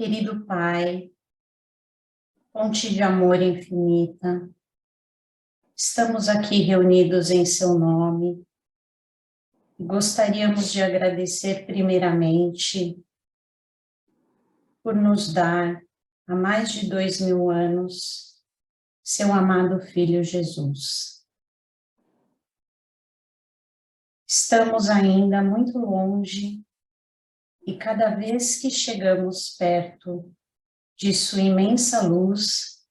Querido Pai, fonte de amor infinita, estamos aqui reunidos em Seu nome e gostaríamos de agradecer primeiramente por nos dar, há mais de 2000 anos, Seu amado Filho Jesus. Estamos ainda muito longe e cada vez que chegamos perto de Sua imensa luz,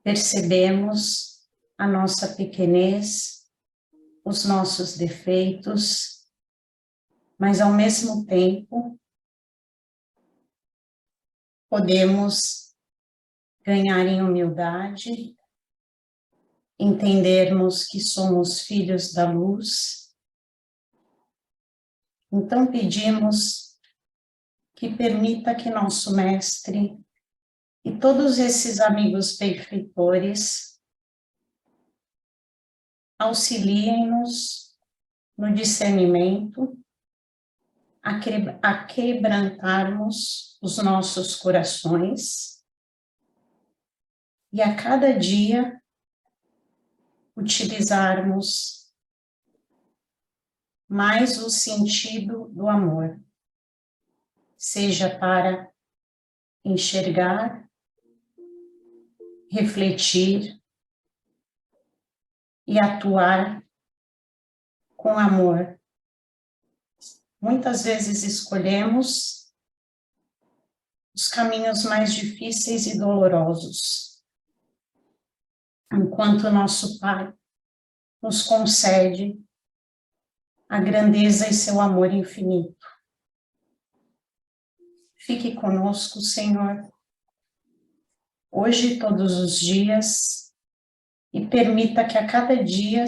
percebemos a nossa pequenez, os nossos defeitos, mas ao mesmo tempo podemos ganhar em humildade, entendermos que somos filhos da luz. Então pedimos que permita que nosso Mestre e todos esses amigos benfeitores auxiliem-nos no discernimento, a quebrantarmos os nossos corações e a cada dia utilizarmos mais o sentido do amor, seja para enxergar, refletir e atuar com amor. Muitas vezes escolhemos os caminhos mais difíceis e dolorosos, enquanto nosso Pai nos concede a grandeza e seu amor infinito. Fique conosco, Senhor, hoje e todos os dias, e permita que a cada dia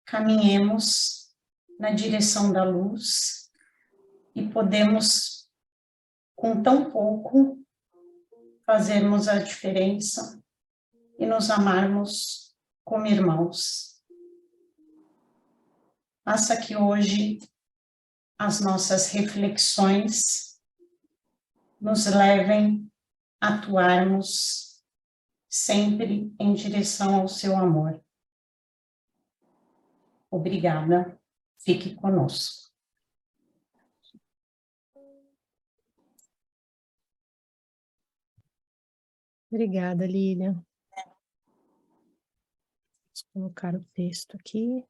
caminhemos na direção da luz e podemos, com tão pouco, fazermos a diferença e nos amarmos como irmãos. Faça que hoje as nossas reflexões nos levem a atuarmos sempre em direção ao seu amor. Obrigada. Fique conosco. Obrigada, Lília. Vou colocar o texto aqui.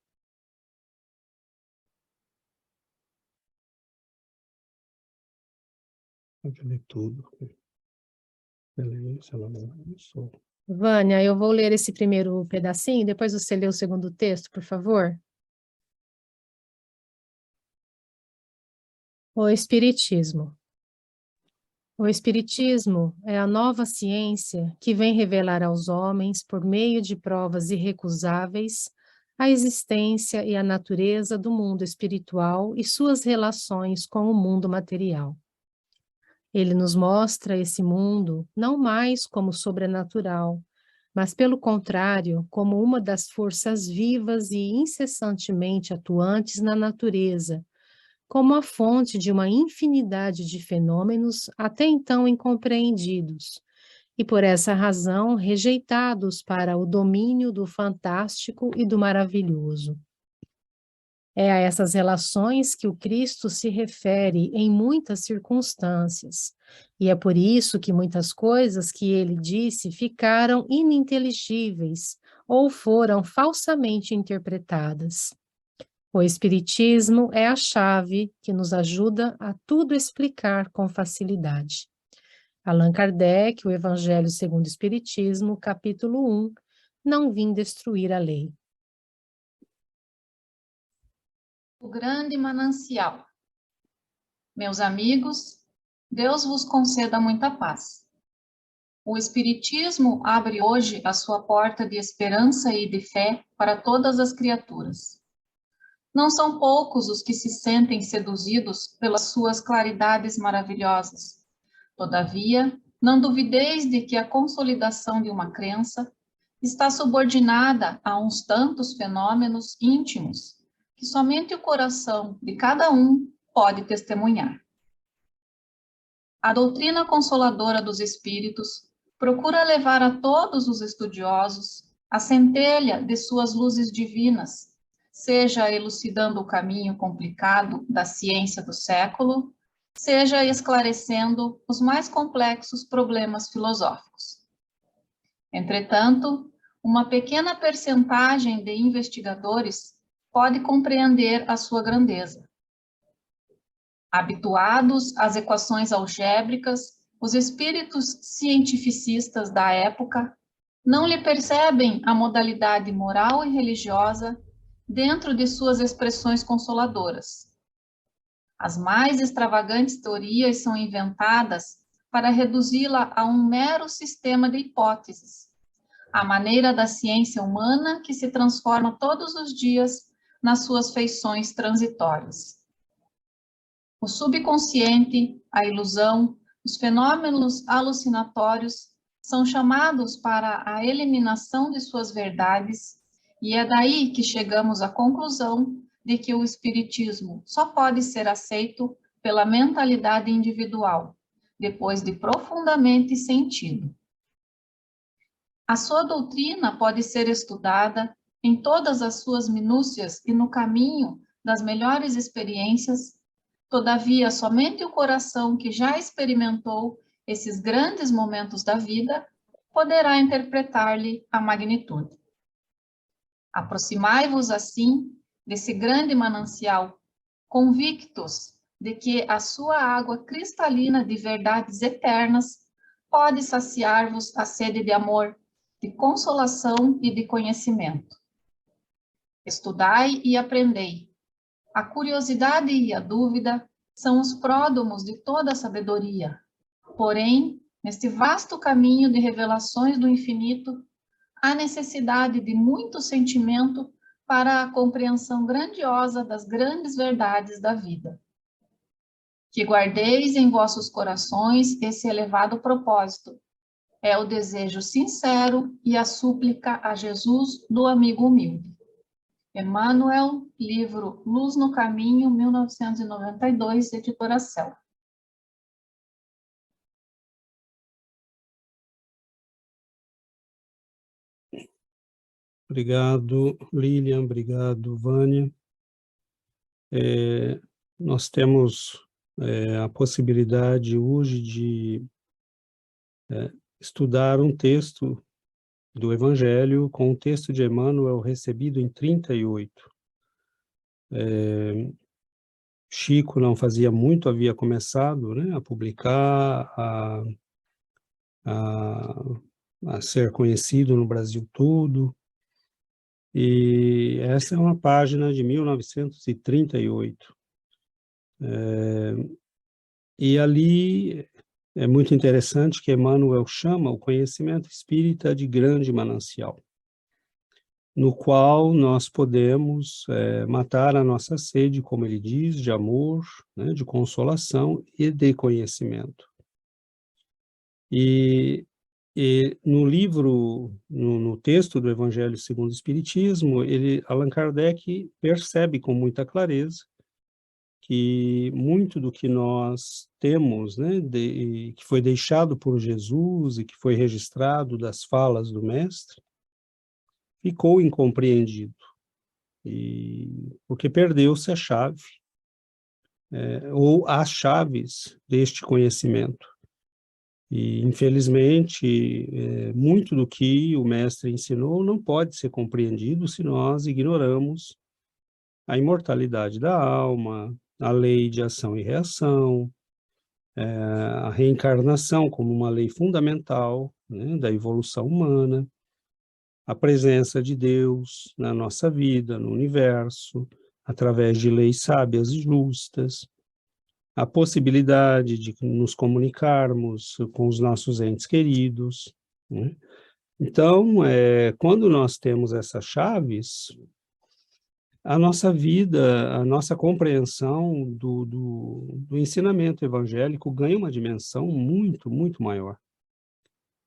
Eu li tudo. Beleza, ela não começou. Vânia, eu vou ler esse primeiro pedacinho, depois você lê o segundo texto, por favor. O Espiritismo. O Espiritismo é a nova ciência que vem revelar aos homens, por meio de provas irrecusáveis, a existência e a natureza do mundo espiritual e suas relações com o mundo material. Ele nos mostra esse mundo não mais como sobrenatural, mas pelo contrário, como uma das forças vivas e incessantemente atuantes na natureza, como a fonte de uma infinidade de fenômenos até então incompreendidos, e por essa razão rejeitados para o domínio do fantástico e do maravilhoso. É a essas relações que o Cristo se refere em muitas circunstâncias, e é por isso que muitas coisas que ele disse ficaram ininteligíveis ou foram falsamente interpretadas. O Espiritismo é a chave que nos ajuda a tudo explicar com facilidade. Allan Kardec, o Evangelho segundo o Espiritismo, capítulo 1, Não vim destruir a lei. O grande manancial. Meus amigos, Deus vos conceda muita paz. O Espiritismo abre hoje a sua porta de esperança e de fé para todas as criaturas. Não são poucos os que se sentem seduzidos pelas suas claridades maravilhosas. Todavia, não duvideis de que a consolidação de uma crença está subordinada a uns tantos fenômenos íntimos que somente o coração de cada um pode testemunhar. A doutrina consoladora dos espíritos procura levar a todos os estudiosos a centelha de suas luzes divinas, seja elucidando o caminho complicado da ciência do século, seja esclarecendo os mais complexos problemas filosóficos. Entretanto, uma pequena percentagem de investigadores pode compreender a sua grandeza. Habituados às equações algébricas, os espíritos cientificistas da época não lhe percebem a modalidade moral e religiosa dentro de suas expressões consoladoras. As mais extravagantes teorias são inventadas para reduzi-la a um mero sistema de hipóteses, à maneira da ciência humana que se transforma todos os dias nas suas feições transitórias. O subconsciente, a ilusão, os fenômenos alucinatórios são chamados para a eliminação de suas verdades, e é daí que chegamos à conclusão de que o espiritismo só pode ser aceito pela mentalidade individual, depois de profundamente sentido. A sua doutrina pode ser estudada em todas as suas minúcias e no caminho das melhores experiências. Todavia, somente o coração que já experimentou esses grandes momentos da vida poderá interpretar-lhe a magnitude. Aproximai-vos, assim, desse grande manancial, convictos de que a sua água cristalina de verdades eternas pode saciar-vos a sede de amor, de consolação e de conhecimento. Estudai e aprendei. A curiosidade e a dúvida são os pródomos de toda a sabedoria. Porém, neste vasto caminho de revelações do infinito, há necessidade de muito sentimento para a compreensão grandiosa das grandes verdades da vida. Que guardeis em vossos corações esse elevado propósito. É o desejo sincero e a súplica a Jesus do amigo humilde. Emmanuel, livro Luz no Caminho, 1992, editora Céu. Obrigado, Lilian, obrigado, Vânia. Nós temos a possibilidade hoje de estudar um texto do Evangelho com o texto de Emmanuel recebido em 38. Chico não fazia muito, havia começado, né, a publicar, a ser conhecido no Brasil todo, e essa é uma página de 1938. E ali é muito interessante que Emmanuel chama o conhecimento espírita de grande manancial, no qual nós podemos matar a nossa sede, como ele diz, de amor, né, de consolação e de conhecimento. E no livro, no texto do Evangelho segundo o Espiritismo, Allan Kardec percebe com muita clareza que muito do que nós temos, né, que foi deixado por Jesus e que foi registrado das falas do Mestre, ficou incompreendido, porque perdeu-se a chave, ou as chaves deste conhecimento. E, infelizmente, muito do que o Mestre ensinou não pode ser compreendido se nós ignoramos a imortalidade da alma, a lei de ação e reação, a reencarnação como uma lei fundamental, né, da evolução humana, a presença de Deus na nossa vida, no universo, através de leis sábias e justas, a possibilidade de nos comunicarmos com os nossos entes queridos, né? Então, quando nós temos essas chaves, a nossa vida, a nossa compreensão do ensinamento evangélico ganha uma dimensão muito, muito maior.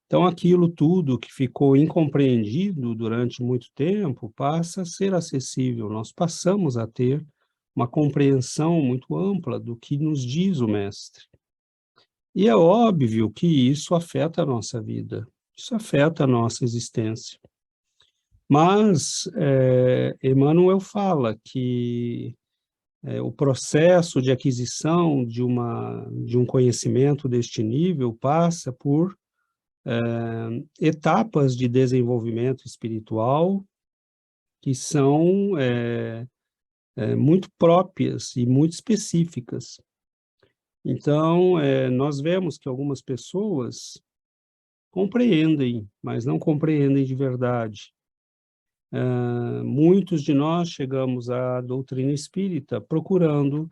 Então, aquilo tudo que ficou incompreendido durante muito tempo passa a ser acessível. Nós passamos a ter uma compreensão muito ampla do que nos diz o Mestre. E é óbvio que isso afeta a nossa vida, isso afeta a nossa existência. Mas Emmanuel fala que o processo de aquisição de um conhecimento deste nível passa por etapas de desenvolvimento espiritual que são muito próprias e muito específicas. Então, nós vemos que algumas pessoas compreendem, mas não compreendem de verdade. Muitos de nós chegamos à doutrina espírita procurando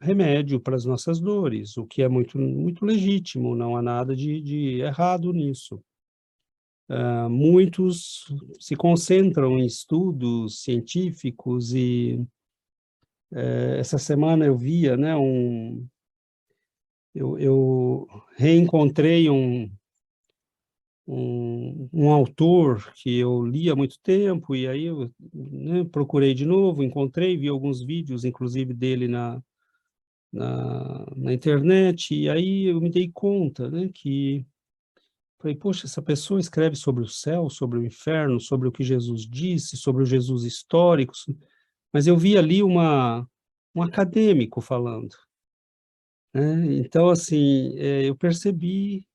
remédio para as nossas dores, o que é muito, muito legítimo, não há nada de errado nisso. Muitos se concentram em estudos científicos e essa semana eu via, né, eu reencontrei um autor que eu li há muito tempo, e aí eu, né, procurei de novo, encontrei, vi alguns vídeos, inclusive, dele na internet, e aí eu me dei conta, né, que falei, poxa, essa pessoa escreve sobre o céu, sobre o inferno, sobre o que Jesus disse, sobre o Jesus histórico, mas eu vi ali um acadêmico falando, né? Então, assim, eu percebi,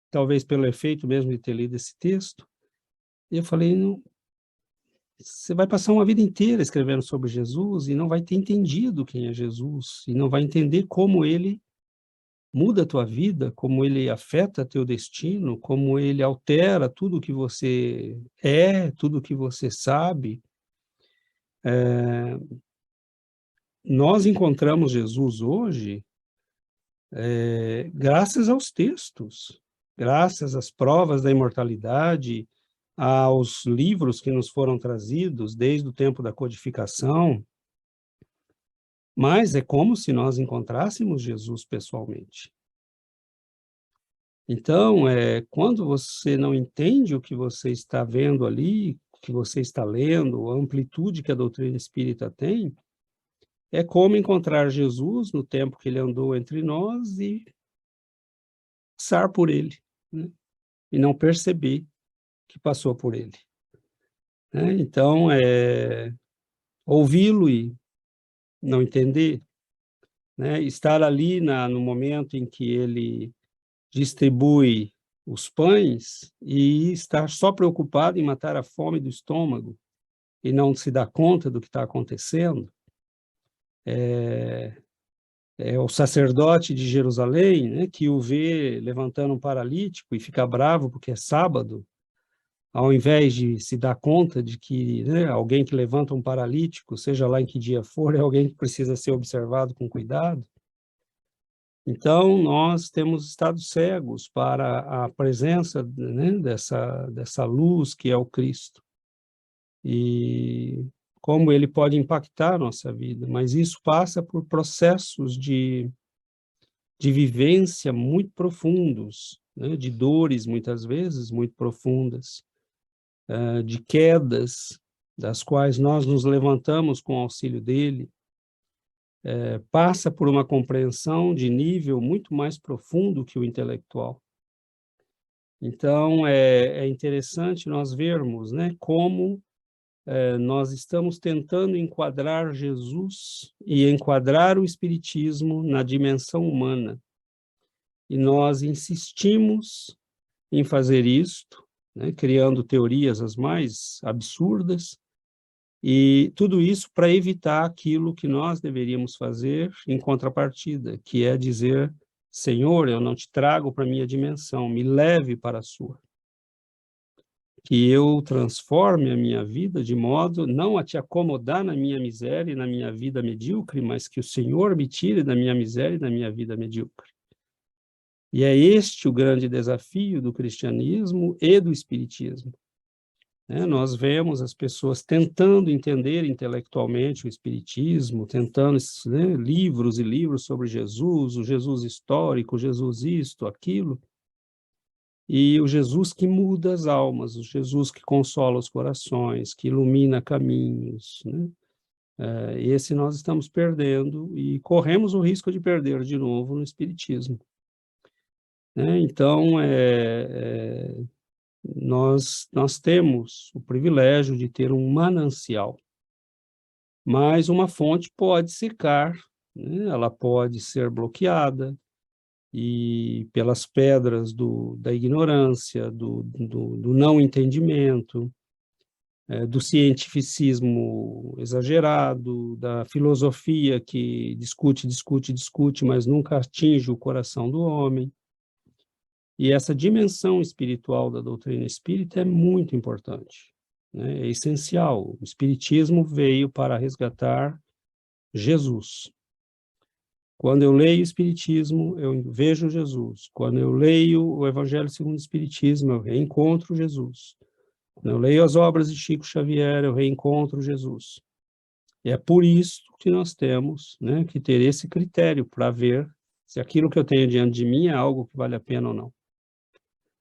talvez pelo efeito mesmo de ter lido esse texto, e eu falei, não, você vai passar uma vida inteira escrevendo sobre Jesus e não vai ter entendido quem é Jesus, e não vai entender como ele muda a tua vida, como ele afeta teu destino, como ele altera tudo o que você tudo o que você sabe. Nós encontramos Jesus hoje graças aos textos, graças às provas da imortalidade, aos livros que nos foram trazidos desde o tempo da codificação, mas é como se nós encontrássemos Jesus pessoalmente. Então, quando você não entende o que você está vendo ali, o que você está lendo, a amplitude que a doutrina espírita tem, é como encontrar Jesus no tempo que ele andou entre nós e passar por ele, né? E não perceber que passou por ele, né? Então, ouvi-lo e não entender, né? Estar ali no momento em que ele distribui os pães e estar só preocupado em matar a fome do estômago e não se dar conta do que está acontecendo. O sacerdote de Jerusalém, né, que o vê levantando um paralítico e fica bravo porque é sábado, ao invés de se dar conta de que, né, alguém que levanta um paralítico, seja lá em que dia for, é alguém que precisa ser observado com cuidado. Então, nós temos estado cegos para a presença, né, dessa luz que é o Cristo. E como ele pode impactar a nossa vida, mas isso passa por processos de vivência muito profundos, né, de dores, muitas vezes, muito profundas, de quedas, das quais nós nos levantamos com o auxílio dele, passa por uma compreensão de nível muito mais profundo que o intelectual. Então, é interessante nós vermos, né, como nós estamos tentando enquadrar Jesus e enquadrar o Espiritismo na dimensão humana. E nós insistimos em fazer isto, né, criando teorias as mais absurdas, e tudo isso para evitar aquilo que nós deveríamos fazer em contrapartida, que é dizer, Senhor, eu não te trago para a minha dimensão, me leve para a sua. Que eu transforme a minha vida de modo não a te acomodar na minha miséria e na minha vida medíocre, mas que o Senhor me tire da minha miséria e da minha vida medíocre. E é este o grande desafio do cristianismo e do espiritismo. Nós vemos as pessoas tentando entender intelectualmente o espiritismo, tentando, né, livros e livros sobre Jesus, o Jesus histórico, o Jesus isto, aquilo, e o Jesus que muda as almas, o Jesus que consola os corações, que ilumina caminhos, né? esse nós estamos perdendo e corremos o risco de perder de novo no Espiritismo. Então, nós temos o privilégio de ter um manancial, mas uma fonte pode secar, né? Ela pode ser bloqueada, e pelas pedras da ignorância, do não entendimento, do cientificismo exagerado, da filosofia que discute, mas nunca atinge o coração do homem. E essa dimensão espiritual da doutrina espírita é muito importante, né? É essencial. O Espiritismo veio para resgatar Jesus. Quando eu leio o Espiritismo, eu vejo Jesus. Quando eu leio o Evangelho segundo o Espiritismo, eu reencontro Jesus. Quando eu leio as obras de Chico Xavier, eu reencontro Jesus. E é por isso que nós temos, né, que ter esse critério para ver se aquilo que eu tenho diante de mim é algo que vale a pena ou não.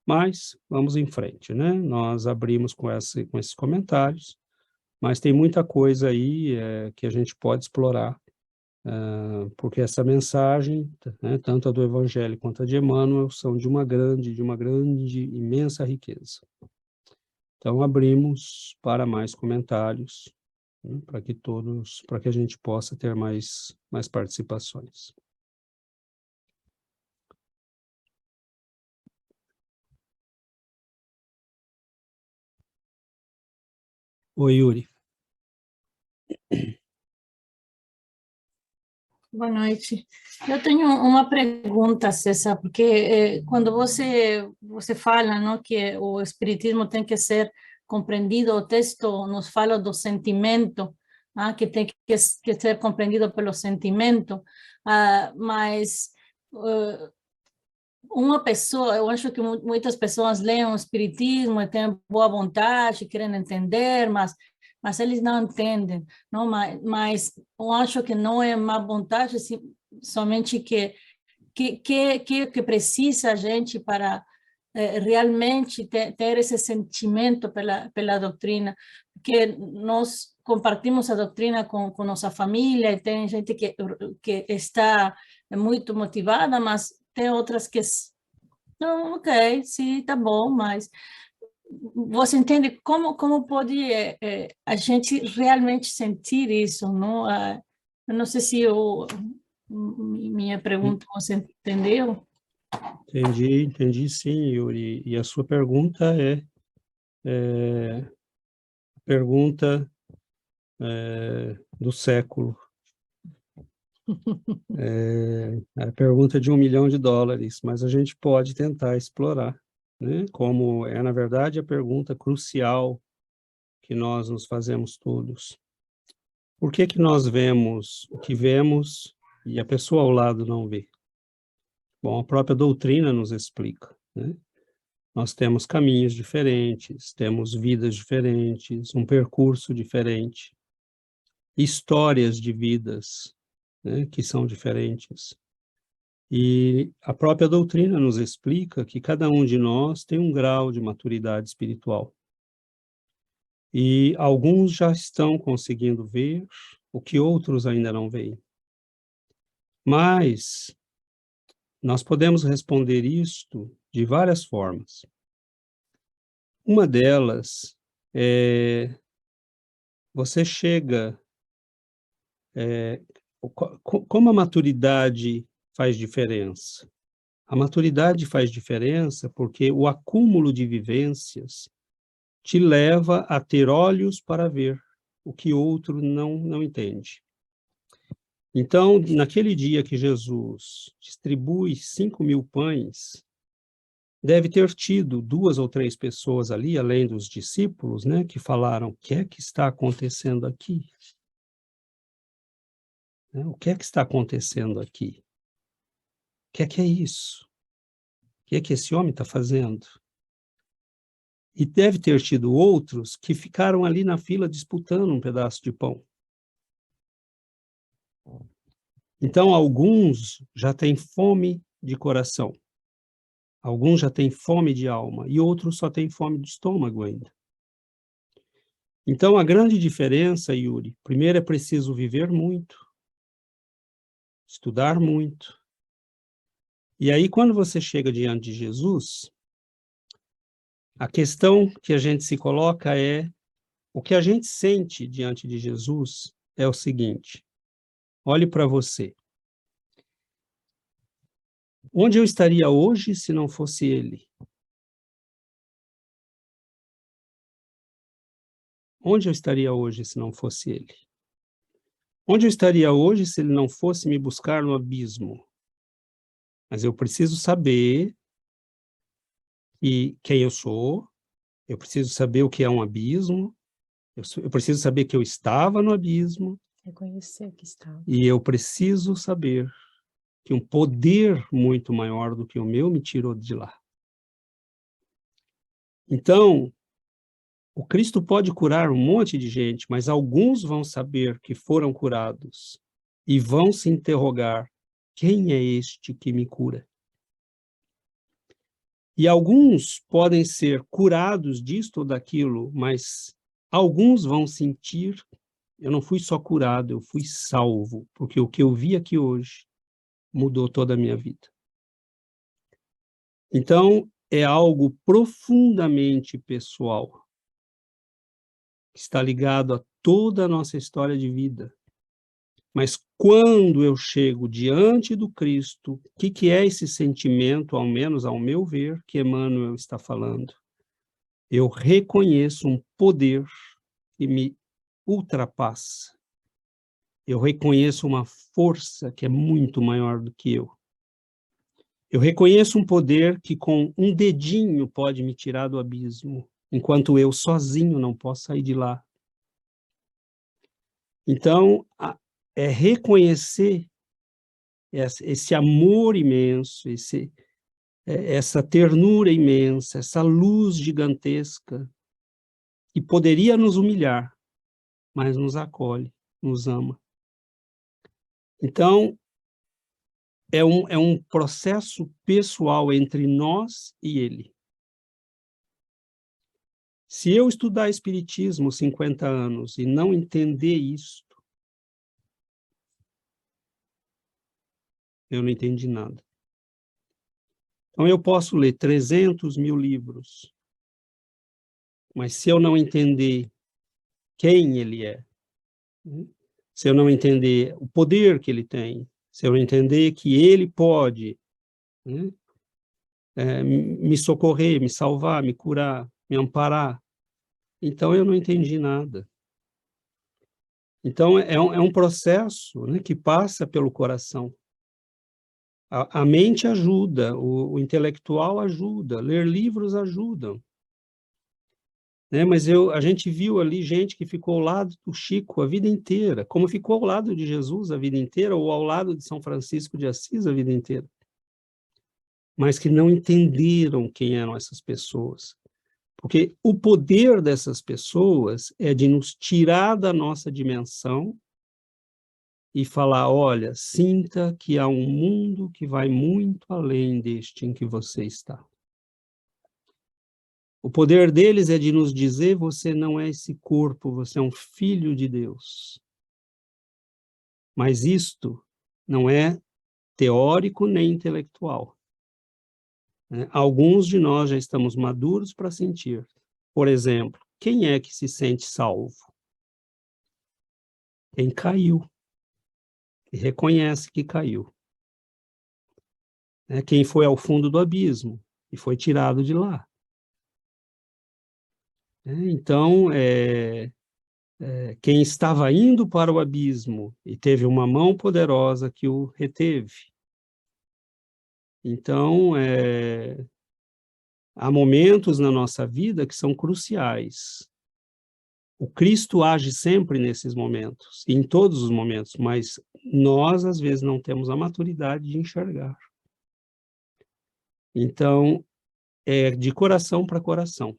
Mas vamos em frente, né? Nós abrimos com esses comentários, mas tem muita coisa aí que a gente pode explorar, porque essa mensagem, né, tanto a do Evangelho quanto a de Emmanuel, são de uma grande, imensa riqueza. Então, abrimos para mais comentários, né, para que a gente possa ter mais participações. Oi, Yuri. Boa noite. Eu tenho uma pergunta, César, porque quando você fala, não, que o espiritismo tem que ser compreendido, o texto nos fala do sentimento, que tem que ser compreendido pelo sentimento, mas uma pessoa, eu acho que muitas pessoas leem o espiritismo e têm boa vontade, querem entender, mas eles não entendem, não? Mas eu acho que não é má vontade, somente que precisa a gente para realmente ter esse sentimento pela doutrina, porque nós compartimos a doutrina com nossa família, e tem gente que está muito motivada, mas tem outras que não, ok, sim, tá bom, mas você entende como pode a gente realmente sentir isso, não? Eu não sei se minha pergunta você entendeu? Entendi sim, Yuri. E a sua pergunta é a pergunta do século. A pergunta de $1 milhão, mas a gente pode tentar explorar, né? Como na verdade, a pergunta crucial que nós nos fazemos todos. Por que nós vemos o que vemos e a pessoa ao lado não vê? Bom, a própria doutrina nos explica, né? Nós temos caminhos diferentes, temos vidas diferentes, um percurso diferente, histórias de vidas, né, que são diferentes. E a própria doutrina nos explica que cada um de nós tem um grau de maturidade espiritual. E alguns já estão conseguindo ver o que outros ainda não veem. Mas nós podemos responder isto de várias formas. Uma delas é você chega... como a maturidade faz diferença? A maturidade faz diferença porque o acúmulo de vivências te leva a ter olhos para ver o que outro não entende. Então, naquele dia que Jesus distribui 5.000 pães, deve ter tido 2 ou 3 pessoas ali, além dos discípulos, né, que falaram: o que é que está acontecendo aqui? O que é que está acontecendo aqui? O que é isso? O que é que esse homem está fazendo? E deve ter tido outros que ficaram ali na fila disputando um pedaço de pão. Então, alguns já têm fome de coração, alguns já têm fome de alma, e outros só têm fome de estômago ainda. Então, a grande diferença, Yuri, primeiro é preciso viver muito, estudar muito. E aí, quando você chega diante de Jesus, a questão que a gente se coloca é, o que a gente sente diante de Jesus é o seguinte: olhe para você. Onde eu estaria hoje se não fosse Ele? Onde eu estaria hoje se não fosse Ele? Onde eu estaria hoje se Ele não fosse me buscar no abismo? Mas eu preciso saber quem eu sou, eu preciso saber o que é um abismo, eu preciso saber que eu estava no abismo, Reconhecer que estava. e eu preciso saber que um poder muito maior do que o meu me tirou de lá. Então, o Cristo pode curar um monte de gente, mas alguns vão saber que foram curados e vão se interrogar: quem é este que me cura? E alguns podem ser curados disto ou daquilo, mas alguns vão sentir: eu não fui só curado, eu fui salvo, porque o que eu vi aqui hoje mudou toda a minha vida. Então, é algo profundamente pessoal, que está ligado a toda a nossa história de vida. Mas quando eu chego diante do Cristo, o que é esse sentimento, ao menos ao meu ver, que Emmanuel está falando? Eu reconheço um poder que me ultrapassa. Eu reconheço uma força que é muito maior do que eu. Eu reconheço um poder que com um dedinho pode me tirar do abismo, enquanto eu sozinho não posso sair de lá. Então, é reconhecer esse amor imenso, essa ternura imensa, essa luz gigantesca, que poderia nos humilhar, mas nos acolhe, nos ama. Então, é um processo pessoal entre nós e Ele. Se eu estudar Espiritismo 50 anos e não entender isso, eu não entendi nada. Então, eu posso ler 300 mil livros, mas se eu não entender quem Ele é, se eu não entender o poder que Ele tem, se eu não entender que Ele pode me socorrer, me salvar, me curar, me amparar, então eu não entendi nada. Então, é um processo, né, que passa pelo coração. A mente ajuda, o intelectual ajuda, ler livros ajudam. Né? Mas a gente viu ali gente que ficou ao lado do Chico a vida inteira, como ficou ao lado de Jesus a vida inteira, ou ao lado de São Francisco de Assis a vida inteira. Mas que não entenderam quem eram essas pessoas. Porque o poder dessas pessoas é de nos tirar da nossa dimensão e falar: olha, sinta que há um mundo que vai muito além deste em que você está. O poder deles é de nos dizer: você não é esse corpo, você é um filho de Deus. Mas isto não é teórico nem intelectual. Alguns de nós já estamos maduros para sentir. Por exemplo, quem é que se sente salvo? Quem caiu. E reconhece que caiu. Quem foi ao fundo do abismo e foi tirado de lá. Então, quem estava indo para o abismo e teve uma mão poderosa que o reteve. Então, há momentos na nossa vida que são cruciais. O Cristo age sempre nesses momentos, em todos os momentos, mas nós, às vezes, não temos a maturidade de enxergar. Então, é de coração para coração.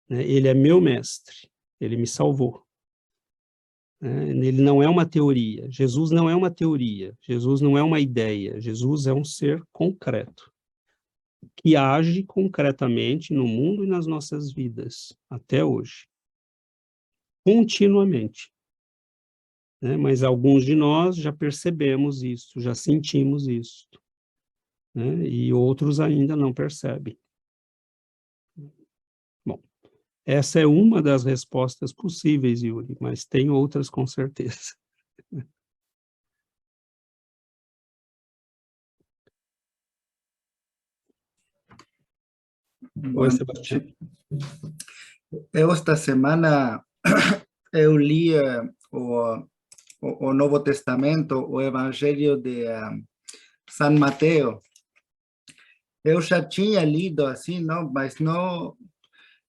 Ele é meu mestre, ele me salvou. Ele não é uma teoria, Jesus não é uma teoria, Jesus não é uma ideia, Jesus é um ser concreto, que age concretamente no mundo e nas nossas vidas, até hoje. continuamente. Né? Mas alguns de nós já percebemos isso, já sentimos isso, né? E outros ainda não percebem. Bom, essa é uma das respostas possíveis, Yuri, mas tem outras com certeza. Oi, Sebastião. Eu esta semana eu li o Novo Testamento, o Evangelho de São Mateus. Eu já tinha lido assim, não, mas não,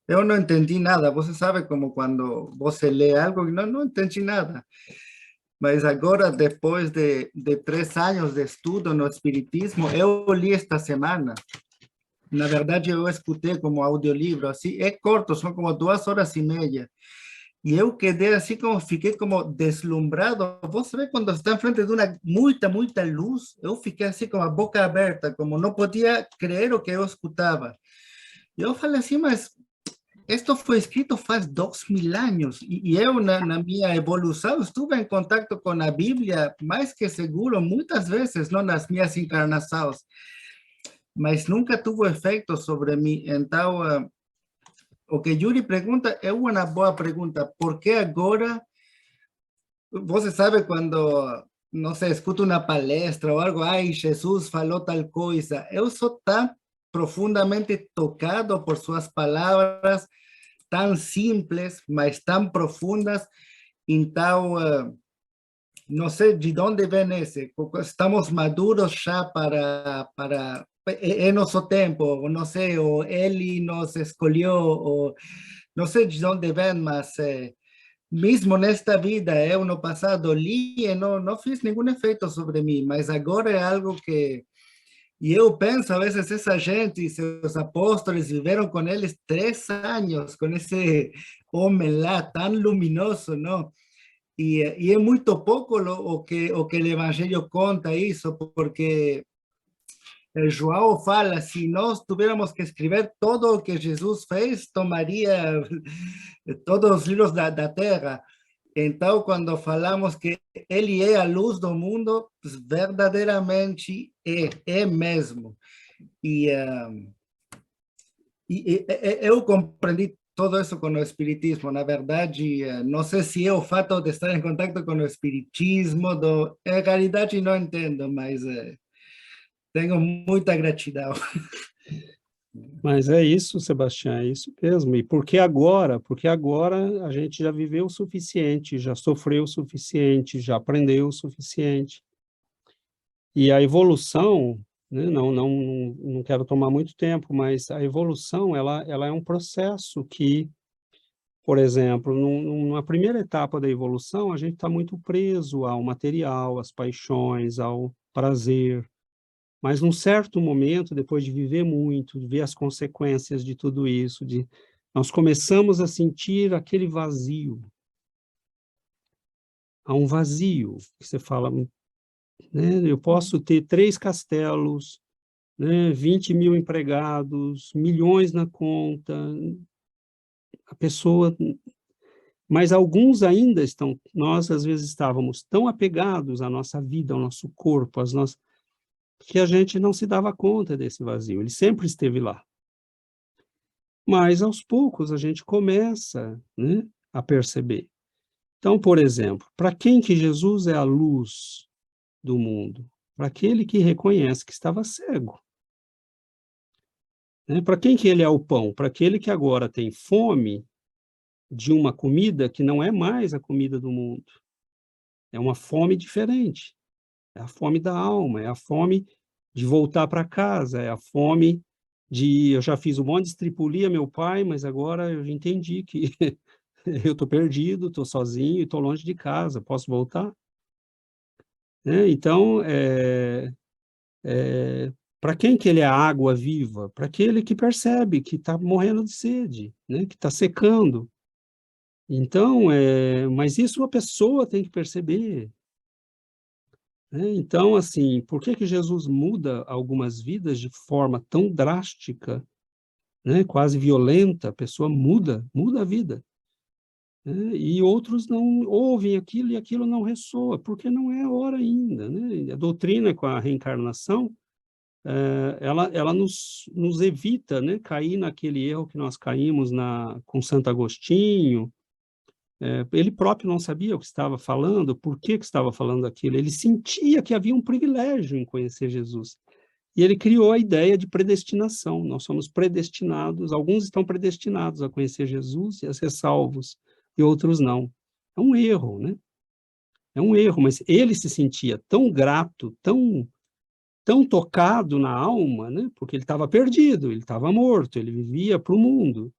eu não entendi nada. Você sabe como quando você lê algo e não entendi nada. Mas agora, depois de 3 anos de estudo no Espiritismo, eu li esta semana. Na verdade, eu escutei como audiolivro, assim, é curto, são como 2 horas e meia. E eu quedei assim, como fiquei como deslumbrado. Você vê quando está em frente de uma muita luz, eu fiquei assim com a boca aberta, como não podia crer o que eu escutava. E eu falei assim, mas isto foi escrito faz 2000 anos, e eu, na minha evolução, estive em contato com a Bíblia, mais que seguro, muitas vezes, não nas minhas encarnações, mas nunca teve efeito sobre mim. Então, o que Yuri pergunta é uma boa pergunta. Por que agora? Você sabe quando, não sei, escuta uma palestra ou algo, ai, Jesus falou tal coisa. Eu sou tão profundamente tocado por suas palavras, tão simples, mas tão profundas. Então, não sei de onde vem esse. Estamos maduros já para é nosso tempo, não sei, ou ele nos escolheu, ou não sei de onde vem, mas mesmo nesta vida, eu no passado li e não fiz nenhum efeito sobre mim, mas agora é algo que... E eu penso, às vezes, essa gente, seus apóstolos, viveram com eles 3 anos, com esse homem lá tão luminoso, não? E é muito pouco o que o Evangelho conta isso, porque João fala, se nós tivéssemos que escrever tudo o que Jesus fez, tomaria todos os livros da terra. Então, quando falamos que ele é a luz do mundo, verdadeiramente é mesmo. E eu compreendi todo isso com o Espiritismo. Na verdade, não sei se é o fato de estar em contato com o Espiritismo, em realidade não entendo, mas tenho muita gratidão. Mas é isso, Sebastião, é isso mesmo. E por que agora? Porque agora a gente já viveu o suficiente, já sofreu o suficiente, já aprendeu o suficiente. E a evolução, né, não quero tomar muito tempo, mas a evolução, ela é um processo que, por exemplo, numa primeira etapa da evolução, a gente está muito preso ao material, às paixões, ao prazer. Mas num certo momento, depois de viver muito, de ver as consequências de tudo isso, nós começamos a sentir aquele vazio. Há um vazio, que você fala, né, eu posso ter 3 castelos, né, 20 mil empregados, milhões na conta, a pessoa... Mas alguns ainda estão, nós às vezes estávamos tão apegados à nossa vida, ao nosso corpo, às nossas... que a gente não se dava conta desse vazio, ele sempre esteve lá. Mas, aos poucos, a gente começa, né, a perceber. Então, por exemplo, para quem que Jesus é a luz do mundo? Para aquele que reconhece que estava cego. Né? Para quem que ele é o pão? Para aquele que agora tem fome de uma comida que não é mais a comida do mundo. É uma fome diferente. É a fome da alma, é a fome de voltar para casa, é a fome eu já fiz um monte de estripulia, meu pai, mas agora eu entendi que eu estou perdido, estou sozinho, estou longe de casa, posso voltar? Então, para quem que ele é a água viva? Para aquele que percebe que está morrendo de sede, né? Que está secando. Então, mas isso a pessoa tem que perceber. Então, assim, por que Jesus muda algumas vidas de forma tão drástica, né, quase violenta? A pessoa muda a vida. né? E outros não ouvem aquilo e aquilo não ressoa, porque não é a hora ainda, né? A doutrina com a reencarnação, ela nos evita, né, cair naquele erro que nós caímos com Santo Agostinho. Ele próprio não sabia o que estava falando, por que estava falando aquilo. Ele sentia que havia um privilégio em conhecer Jesus. E ele criou a ideia de predestinação. Nós somos predestinados, alguns estão predestinados a conhecer Jesus e a ser salvos, e outros não. É um erro, né? É um erro, mas ele se sentia tão grato, tão tocado na alma, né? Porque ele estava perdido, ele estava morto, ele vivia para o mundo.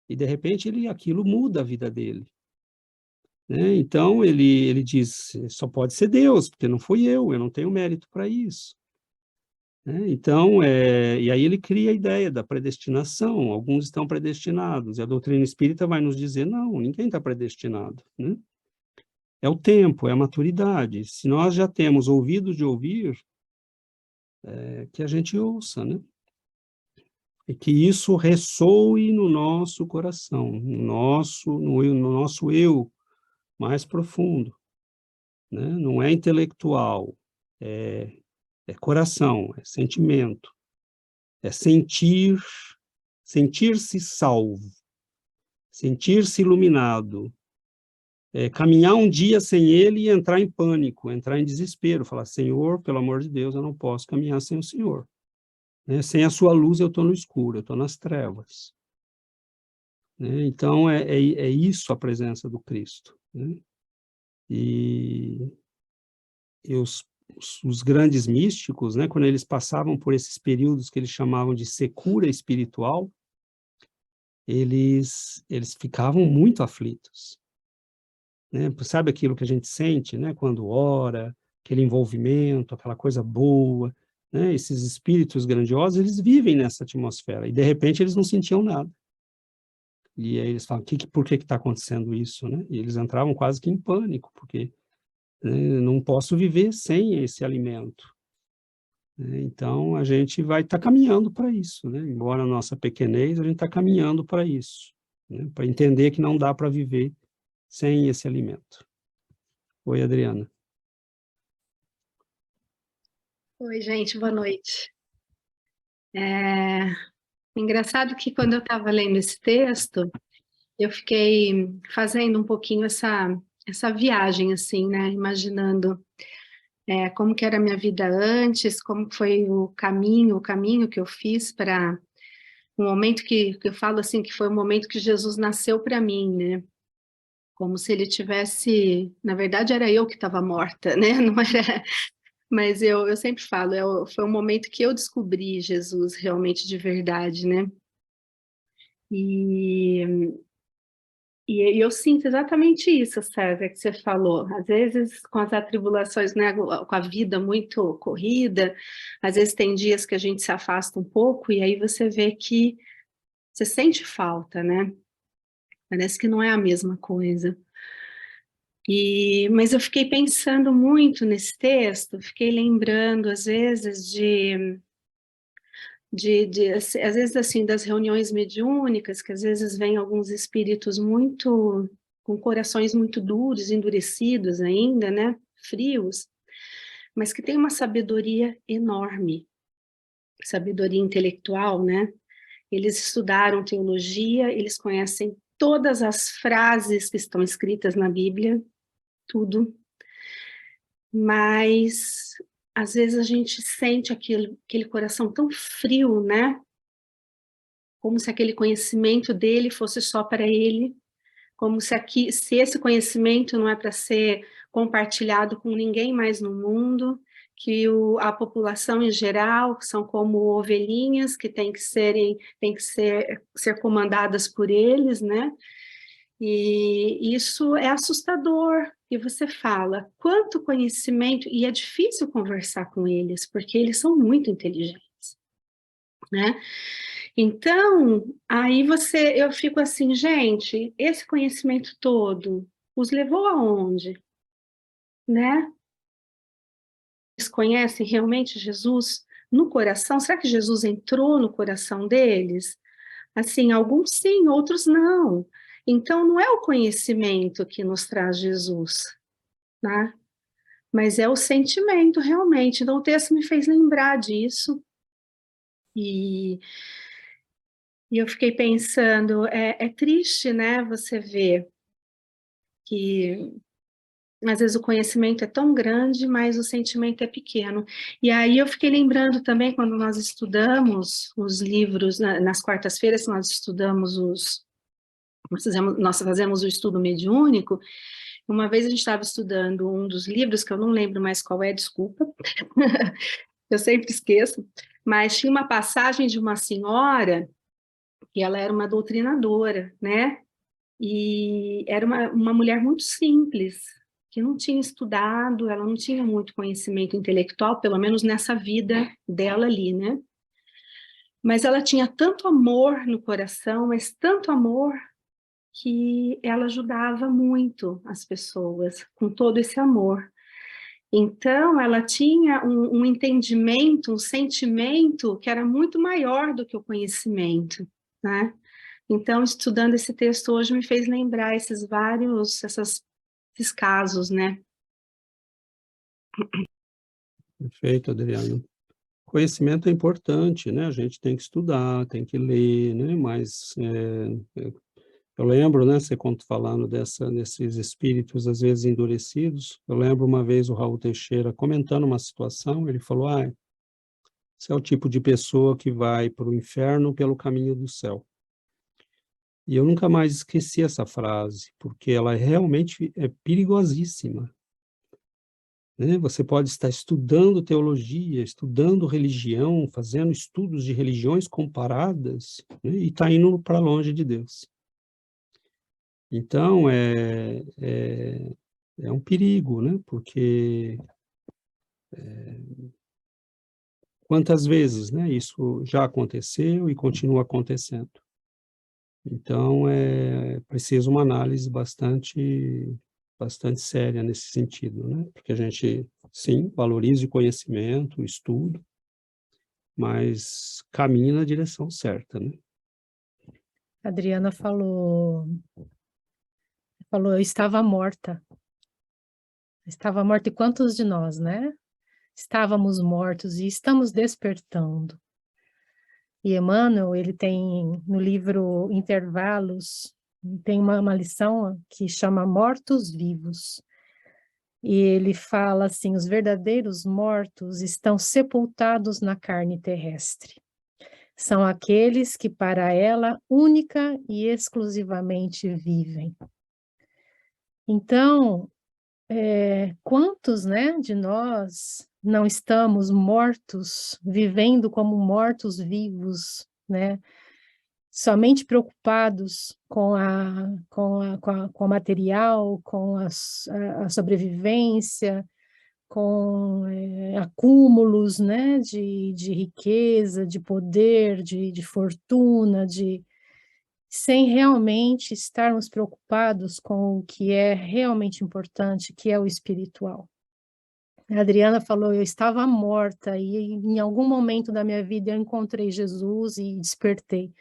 E, de repente, aquilo muda a vida dele. Né? Então, ele diz, só pode ser Deus, porque não fui eu não tenho mérito para isso. Né? Então, e aí ele cria a ideia da predestinação, alguns estão predestinados, e a doutrina espírita vai nos dizer, não, ninguém está predestinado. Né? É o tempo, é a maturidade. Se nós já temos ouvidos de ouvir, que a gente ouça, né? E que isso ressoe no nosso coração, no nosso eu mais profundo, né? Não é intelectual, é coração, é sentimento, é sentir-se salvo, sentir-se iluminado, caminhar um dia sem ele e entrar em pânico, entrar em desespero, falar, Senhor, pelo amor de Deus, eu não posso caminhar sem o Senhor. Né? Sem a sua luz eu estou no escuro, eu estou nas trevas. Né? Então, é isso a presença do Cristo. Né? E os grandes místicos, né, quando eles passavam por esses períodos que eles chamavam de secura espiritual, eles ficavam muito aflitos. Né? Sabe aquilo que a gente sente, né, quando ora, aquele envolvimento, aquela coisa boa, né? Esses espíritos grandiosos, eles vivem nessa atmosfera, e de repente eles não sentiam nada. E aí eles falam, por que está acontecendo isso? Né? E eles entravam quase que em pânico, porque não posso viver sem esse alimento. Então, a gente vai estar caminhando para isso, né? Embora a nossa pequenez, a gente está caminhando para isso, né? Para entender que não dá para viver sem esse alimento. Oi, Adriana. Oi, gente, boa noite. Engraçado que quando eu estava lendo esse texto, eu fiquei fazendo um pouquinho essa viagem, assim, né? Imaginando como que era a minha vida antes, como foi o caminho que eu fiz para um momento que eu falo assim, que foi o momento que Jesus nasceu para mim, né? Como se ele tivesse, na verdade era eu que estava morta, né? Não era, mas eu sempre falo, foi um momento que eu descobri Jesus realmente de verdade, né? E eu sinto exatamente isso, César, que você falou. Às vezes, com as atribulações, né, com a vida muito corrida, às vezes tem dias que a gente se afasta um pouco e aí você vê que você sente falta, né? Parece que não é a mesma coisa. Mas eu fiquei pensando muito nesse texto, fiquei lembrando, às vezes, às vezes, assim, das reuniões mediúnicas, que às vezes vêm alguns espíritos com corações muito duros, endurecidos ainda, né, frios, mas que têm uma sabedoria enorme, sabedoria intelectual, né, eles estudaram teologia, eles conhecem todas as frases que estão escritas na Bíblia, tudo, mas às vezes a gente sente aquele coração tão frio, né? Como se aquele conhecimento dele fosse só para ele, como se esse conhecimento não é para ser compartilhado com ninguém mais no mundo, que a população em geral são como ovelhinhas que têm que ser comandadas por eles, né? E isso é assustador, e você fala, quanto conhecimento, e é difícil conversar com eles, porque eles são muito inteligentes, né? Então, aí eu fico assim, gente, esse conhecimento todo os levou aonde? Né? Eles conhecem realmente Jesus no coração? Será que Jesus entrou no coração deles? Assim, alguns sim, outros não. Então, não é o conhecimento que nos traz Jesus, né? Mas é o sentimento, realmente. Então, o texto me fez lembrar disso. E eu fiquei pensando, é triste, né, você ver que às vezes o conhecimento é tão grande, mas o sentimento é pequeno. E aí eu fiquei lembrando também, quando nós estudamos os livros, nas quartas-feiras, nós estudamos nós fazemos o estudo mediúnico. Uma vez a gente estava estudando um dos livros, que eu não lembro mais qual é, desculpa, eu sempre esqueço, mas tinha uma passagem de uma senhora, que ela era uma doutrinadora, né? E era uma mulher muito simples, que não tinha estudado, ela não tinha muito conhecimento intelectual, pelo menos nessa vida dela ali, né? Mas ela tinha tanto amor no coração, mas tanto amor, que ela ajudava muito as pessoas, com todo esse amor. Então, ela tinha um entendimento, um sentimento que era muito maior do que o conhecimento, né? Então, estudando esse texto hoje me fez lembrar esses casos, né? Perfeito, Adriano. Conhecimento é importante, né? A gente tem que estudar, tem que ler, né? Mas eu lembro, né? Você falando desses espíritos às vezes endurecidos. Eu lembro uma vez o Raul Teixeira comentando uma situação. Ele falou: você é o tipo de pessoa que vai para o inferno pelo caminho do céu. E eu nunca mais esqueci essa frase, porque ela realmente é perigosíssima. Né? Você pode estar estudando teologia, estudando religião, fazendo estudos de religiões comparadas, né? E está indo para longe de Deus. Então, é um perigo, né? Porque quantas vezes, né? Isso já aconteceu e continua acontecendo. Então, é preciso uma análise bastante séria nesse sentido, né? Porque a gente, sim, valoriza o conhecimento, o estudo, mas caminhe na direção certa, né? A Adriana falou, eu estava morta. Estava morta, e quantos de nós, né? Estávamos mortos e estamos despertando. E Emmanuel, ele tem no livro Intervalos, tem uma lição que chama Mortos Vivos. E ele fala assim: os verdadeiros mortos estão sepultados na carne terrestre. São aqueles que para ela única e exclusivamente vivem. Então, quantos, né, de nós não estamos mortos, vivendo como mortos-vivos, né? Somente preocupados com o material, com a sobrevivência, com acúmulos, né, de riqueza, de poder, de fortuna, sem realmente estarmos preocupados com o que é realmente importante, que é o espiritual. A Adriana falou: eu estava morta e em algum momento da minha vida eu encontrei Jesus e despertei.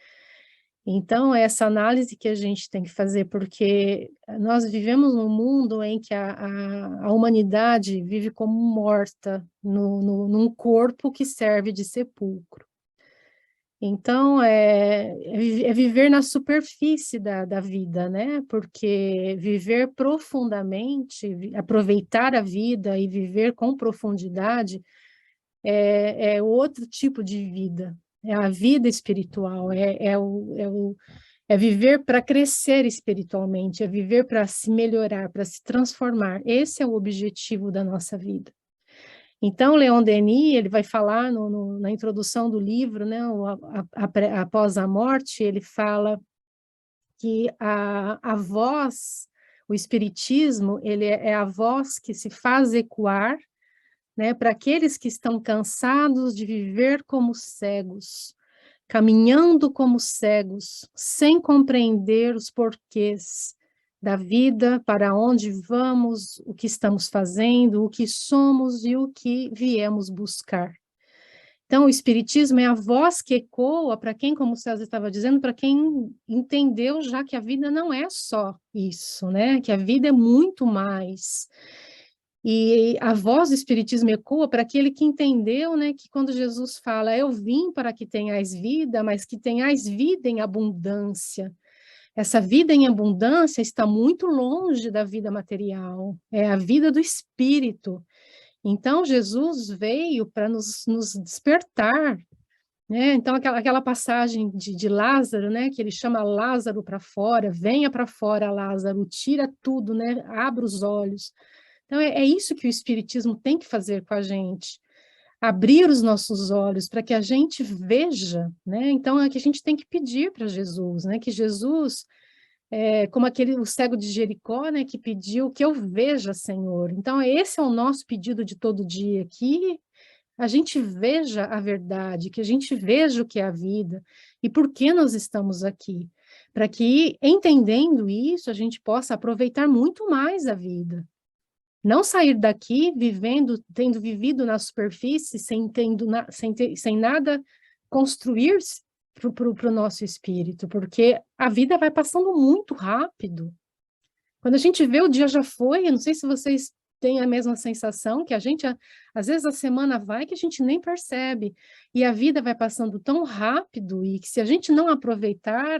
Então, é essa análise que a gente tem que fazer, porque nós vivemos num mundo em que a humanidade vive como morta, num corpo que serve de sepulcro. Então, é viver na superfície da vida, né? Porque viver profundamente, aproveitar a vida e viver com profundidade é outro tipo de vida. É a vida espiritual, é viver para crescer espiritualmente, é viver para se melhorar, para se transformar. Esse é o objetivo da nossa vida. Então, Leon Denis, ele vai falar na introdução do livro, né, após a morte, ele fala que a voz, o espiritismo, ele é a voz que se faz ecoar, né, para aqueles que estão cansados de viver como cegos, caminhando como cegos, sem compreender os porquês da vida, para onde vamos, o que estamos fazendo, o que somos e o que viemos buscar. Então, o Espiritismo é a voz que ecoa para quem, como o César estava dizendo, para quem entendeu já que a vida não é só isso, né? Que a vida é muito mais. E a voz do Espiritismo ecoa para aquele que entendeu, né, que quando Jesus fala, eu vim para que tenhais vida, mas que tenhais vida em abundância. Essa vida em abundância está muito longe da vida material, é a vida do espírito. Então, Jesus veio para nos despertar, né? Então, aquela passagem de Lázaro, né, que ele chama Lázaro para fora, venha para fora, Lázaro, tira tudo, né, abra os olhos. Então, é isso que o Espiritismo tem que fazer com a gente, abrir os nossos olhos para que a gente veja, né? Então, é que a gente tem que pedir para Jesus, né, que Jesus, como o cego de Jericó, né, que pediu que eu veja, Senhor. Então, esse é o nosso pedido de todo dia, que a gente veja a verdade, que a gente veja o que é a vida e por que nós estamos aqui, para que, entendendo isso, a gente possa aproveitar muito mais a vida. Não sair daqui vivendo, tendo vivido na superfície, sem nada construir para o nosso espírito, porque a vida vai passando muito rápido. Quando a gente vê, o dia já foi, eu não sei se vocês têm a mesma sensação, que a gente, às vezes a semana vai que a gente nem percebe, e a vida vai passando tão rápido, e que se a gente não aproveitar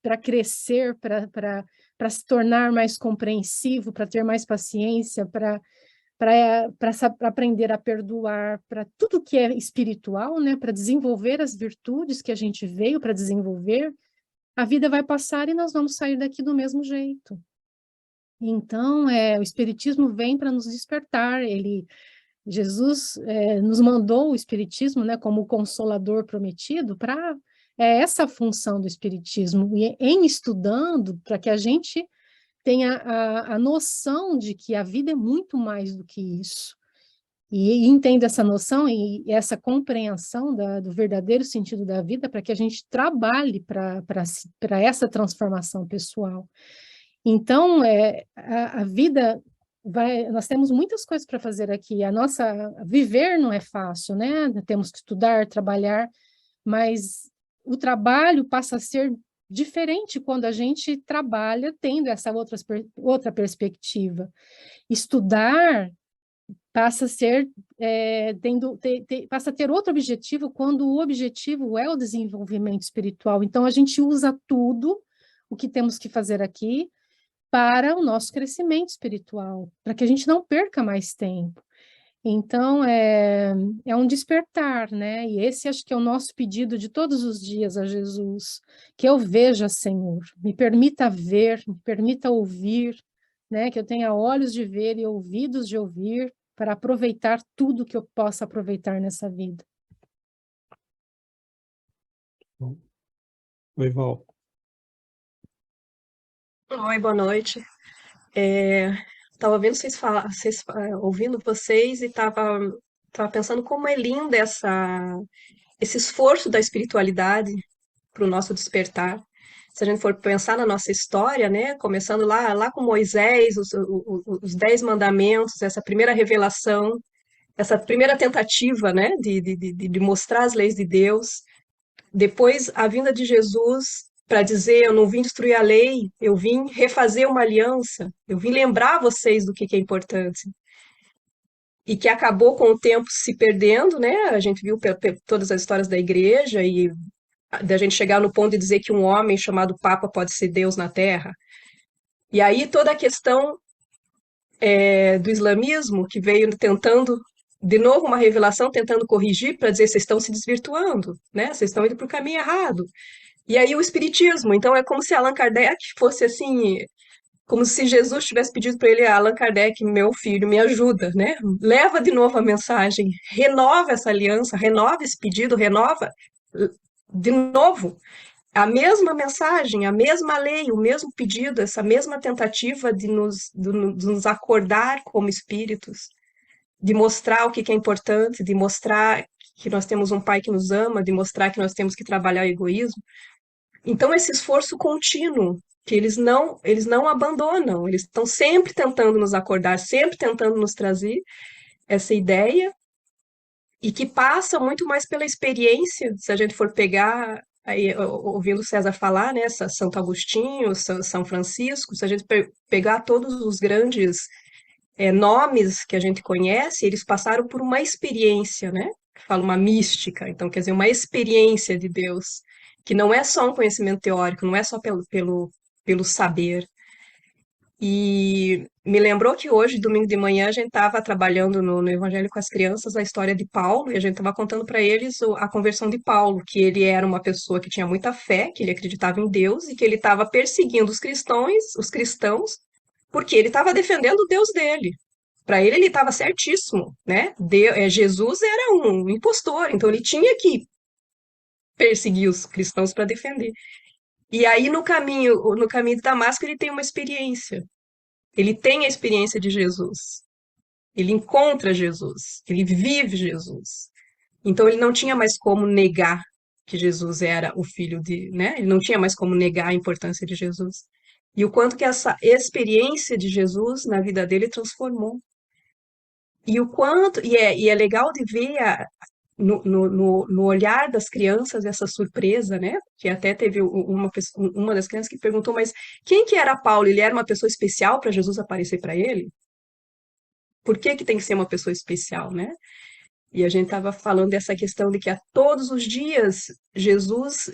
para crescer, para se tornar mais compreensivo, para ter mais paciência, para aprender a perdoar, para tudo que é espiritual, né, para desenvolver as virtudes que a gente veio para desenvolver, a vida vai passar e nós vamos sair daqui do mesmo jeito. Então, o Espiritismo vem para nos despertar, Jesus nos mandou o Espiritismo, né, como o Consolador prometido, para essa função do Espiritismo, e em estudando, para que a gente tenha a noção de que a vida é muito mais do que isso, e entenda essa noção e essa compreensão do verdadeiro sentido da vida, para que a gente trabalhe para essa transformação pessoal. Então, a vida nós temos muitas coisas para fazer aqui. Viver não é fácil, né? Temos que estudar, trabalhar, mas o trabalho passa a ser diferente quando a gente trabalha tendo essa outra perspectiva. Estudar passa a ser passa a ter outro objetivo quando o objetivo é o desenvolvimento espiritual. Então, a gente usa tudo o que temos que fazer aqui para o nosso crescimento espiritual, para que a gente não perca mais tempo. Então, é um despertar, né? E esse acho que é o nosso pedido de todos os dias a Jesus, que eu veja, Senhor, me permita ver, me permita ouvir, né? Que eu tenha olhos de ver e ouvidos de ouvir, para aproveitar tudo que eu possa aproveitar nessa vida. Oi, Val. Oi, boa noite. Estava ouvindo ouvindo vocês e estava pensando como é linda esse esforço da espiritualidade para o nosso despertar. Se a gente for pensar na nossa história, né, começando lá com Moisés, os 10 mandamentos, essa primeira revelação, essa primeira tentativa, né, de mostrar as leis de Deus. Depois, a vinda de Jesus para dizer, eu não vim destruir a lei, eu vim refazer uma aliança, eu vim lembrar vocês do que é importante. E que acabou com o tempo se perdendo, né? A gente viu todas as histórias da igreja e da gente chegar no ponto de dizer que um homem chamado Papa pode ser Deus na Terra. E aí toda a questão do islamismo, que veio tentando, de novo uma revelação, tentando corrigir para dizer, vocês estão se desvirtuando, né? Vocês estão indo para o caminho errado. E aí o espiritismo, então é como se Allan Kardec fosse assim, como se Jesus tivesse pedido para ele, Allan Kardec, meu filho, me ajuda, né? Leva de novo a mensagem, renova essa aliança, renova esse pedido, renova de novo a mesma mensagem, a mesma lei, o mesmo pedido, essa mesma tentativa de nos acordar como espíritos, de mostrar o que é importante, de mostrar que nós temos um pai que nos ama, de mostrar que nós temos que trabalhar o egoísmo. Então, esse esforço contínuo, que eles não abandonam, eles estão sempre tentando nos acordar, sempre tentando nos trazer essa ideia e que passa muito mais pela experiência, se a gente for pegar, aí, ouvindo César falar, né, Santo Agostinho, São Francisco, se a gente pegar todos os grandes nomes que a gente conhece, eles passaram por uma experiência, né? Fala uma mística, então quer dizer, uma experiência de Deus, que não é só um conhecimento teórico, não é só pelo saber. E me lembrou que hoje, domingo de manhã, a gente estava trabalhando no Evangelho com as crianças a história de Paulo, e a gente estava contando para eles a conversão de Paulo, que ele era uma pessoa que tinha muita fé, que ele acreditava em Deus, e que ele estava perseguindo os cristãos, porque ele estava defendendo o Deus dele. Para ele estava certíssimo, né? Jesus era um impostor, então ele tinha que perseguir os cristãos para defender. E aí no caminho de Damasco ele tem uma experiência. Ele tem a experiência de Jesus. Ele encontra Jesus, ele vive Jesus. Então ele não tinha mais como negar que Jesus era o filho de, né? Ele não tinha mais como negar a importância de Jesus. E o quanto que essa experiência de Jesus na vida dele transformou. E o quanto, e é legal de ver no olhar das crianças essa surpresa, né? Que até teve uma das crianças que perguntou, mas quem que era Paulo? Ele era uma pessoa especial para Jesus aparecer para ele? Por que que tem que ser uma pessoa especial, né? E a gente estava falando dessa questão de que a todos os dias Jesus,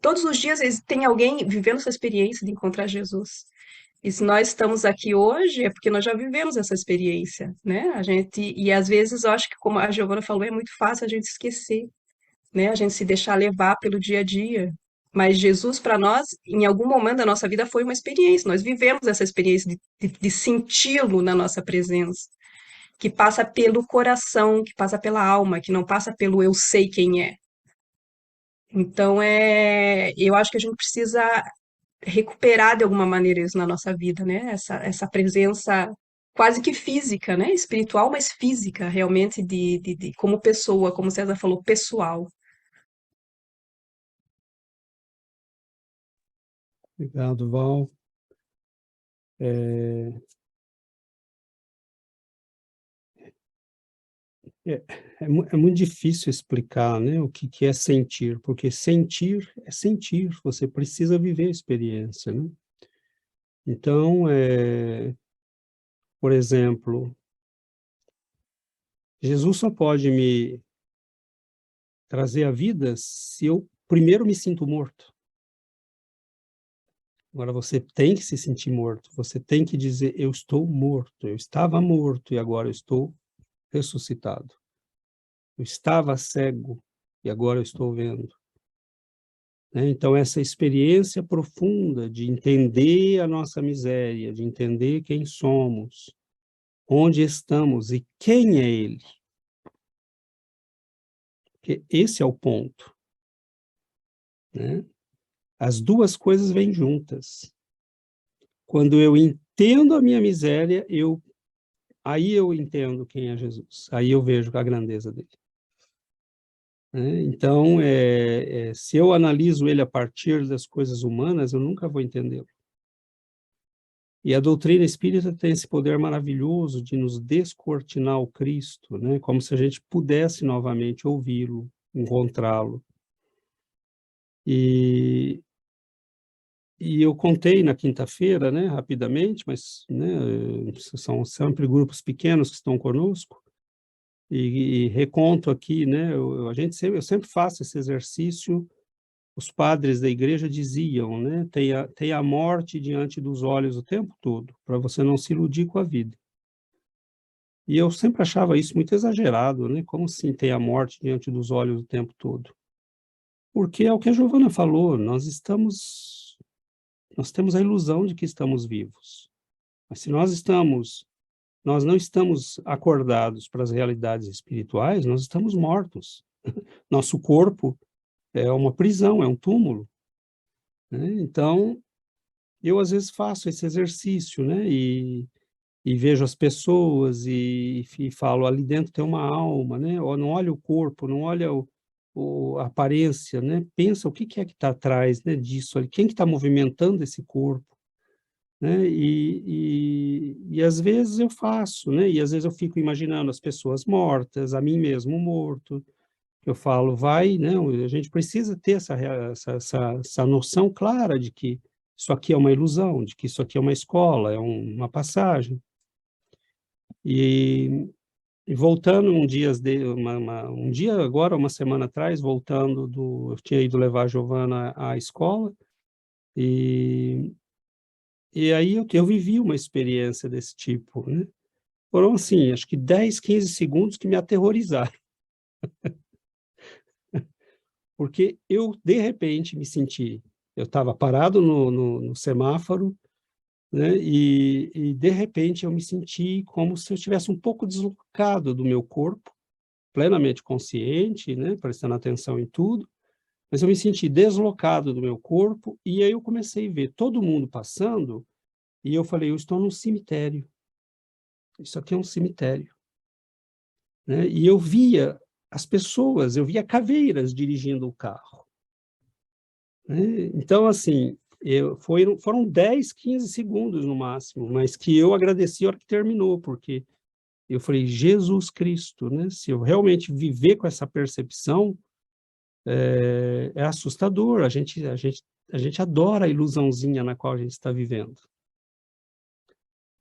todos os dias tem alguém vivendo essa experiência de encontrar Jesus. E se nós estamos aqui hoje, é porque nós já vivemos essa experiência, né? E às vezes eu acho que, como a Giovana falou, é muito fácil a gente esquecer, né? A gente se deixar levar pelo dia a dia. Mas Jesus, para nós, em algum momento da nossa vida, foi uma experiência. Nós vivemos essa experiência de senti-lo na nossa presença, que passa pelo coração, que passa pela alma, que não passa pelo eu sei quem é. Então, eu acho que a gente precisa recuperar de alguma maneira isso na nossa vida, né? Essa presença quase que física, né? Espiritual, mas física, realmente, de como pessoa, como César falou, pessoal. Obrigado, Val. É muito difícil explicar, né, o que é sentir, porque sentir é sentir, você precisa viver a experiência, né? Então, por exemplo, Jesus só pode me trazer a vida se eu primeiro me sinto morto. Agora, você tem que se sentir morto, você tem que dizer, eu estou morto, eu estava morto e agora eu estou ressuscitado. Eu estava cego e agora eu estou vendo. Então, essa experiência profunda de entender a nossa miséria, de entender quem somos, onde estamos e quem é Ele. Porque esse é o ponto, né? As duas coisas vêm juntas. Quando eu entendo a minha miséria, aí eu entendo quem é Jesus. Aí eu vejo a grandeza dele. Então, se eu analiso ele a partir das coisas humanas, eu nunca vou entendê-lo. E a doutrina espírita tem esse poder maravilhoso de nos descortinar o Cristo, né? Como se a gente pudesse novamente ouvi-lo, encontrá-lo. E eu contei na quinta-feira, né, rapidamente, mas né, são sempre grupos pequenos que estão conosco, e reconto aqui, né, eu sempre faço esse exercício. Os padres da igreja diziam, né, tem a morte diante dos olhos o tempo todo, para você não se iludir com a vida. E eu sempre achava isso muito exagerado, né, como assim tem a morte diante dos olhos o tempo todo? Porque é o que a Giovana falou, nós temos a ilusão de que estamos vivos. Mas se nós não estamos acordados para as realidades espirituais, nós estamos mortos. Nosso corpo é uma prisão, é um túmulo, né? Então, eu às vezes faço esse exercício, né? E vejo as pessoas e falo, ali dentro tem uma alma, né? Não olha o corpo, não olha a aparência, né? Pensa o que é que está atrás, né, disso, quem que está movimentando esse corpo, né? E às vezes eu faço, né? E às vezes eu fico imaginando as pessoas mortas, a mim mesmo morto. Eu falo, vai, né? A gente precisa ter essa noção clara de que isso aqui é uma ilusão, de que isso aqui é uma escola, é uma passagem. E voltando um dia agora, uma semana atrás, eu tinha ido levar a Giovana à escola, e aí eu vivi uma experiência desse tipo, né? Foram, assim, acho que 10, 15 segundos que me aterrorizaram, porque eu, de repente, eu estava parado no semáforo, né? E, de repente, eu me senti como se eu estivesse um pouco deslocado do meu corpo, plenamente consciente, né? Prestando atenção em tudo, mas eu me senti deslocado do meu corpo, e aí eu comecei a ver todo mundo passando, e eu falei, eu estou num cemitério. Isso aqui é um cemitério, né? E eu via as pessoas, eu via caveiras dirigindo o carro, né? Então, assim, foram 10, 15 segundos no máximo, mas que eu agradeci a hora que terminou, porque eu falei, Jesus Cristo, né? Se eu realmente viver com essa percepção, é assustador. A gente adora a ilusãozinha na qual a gente está vivendo,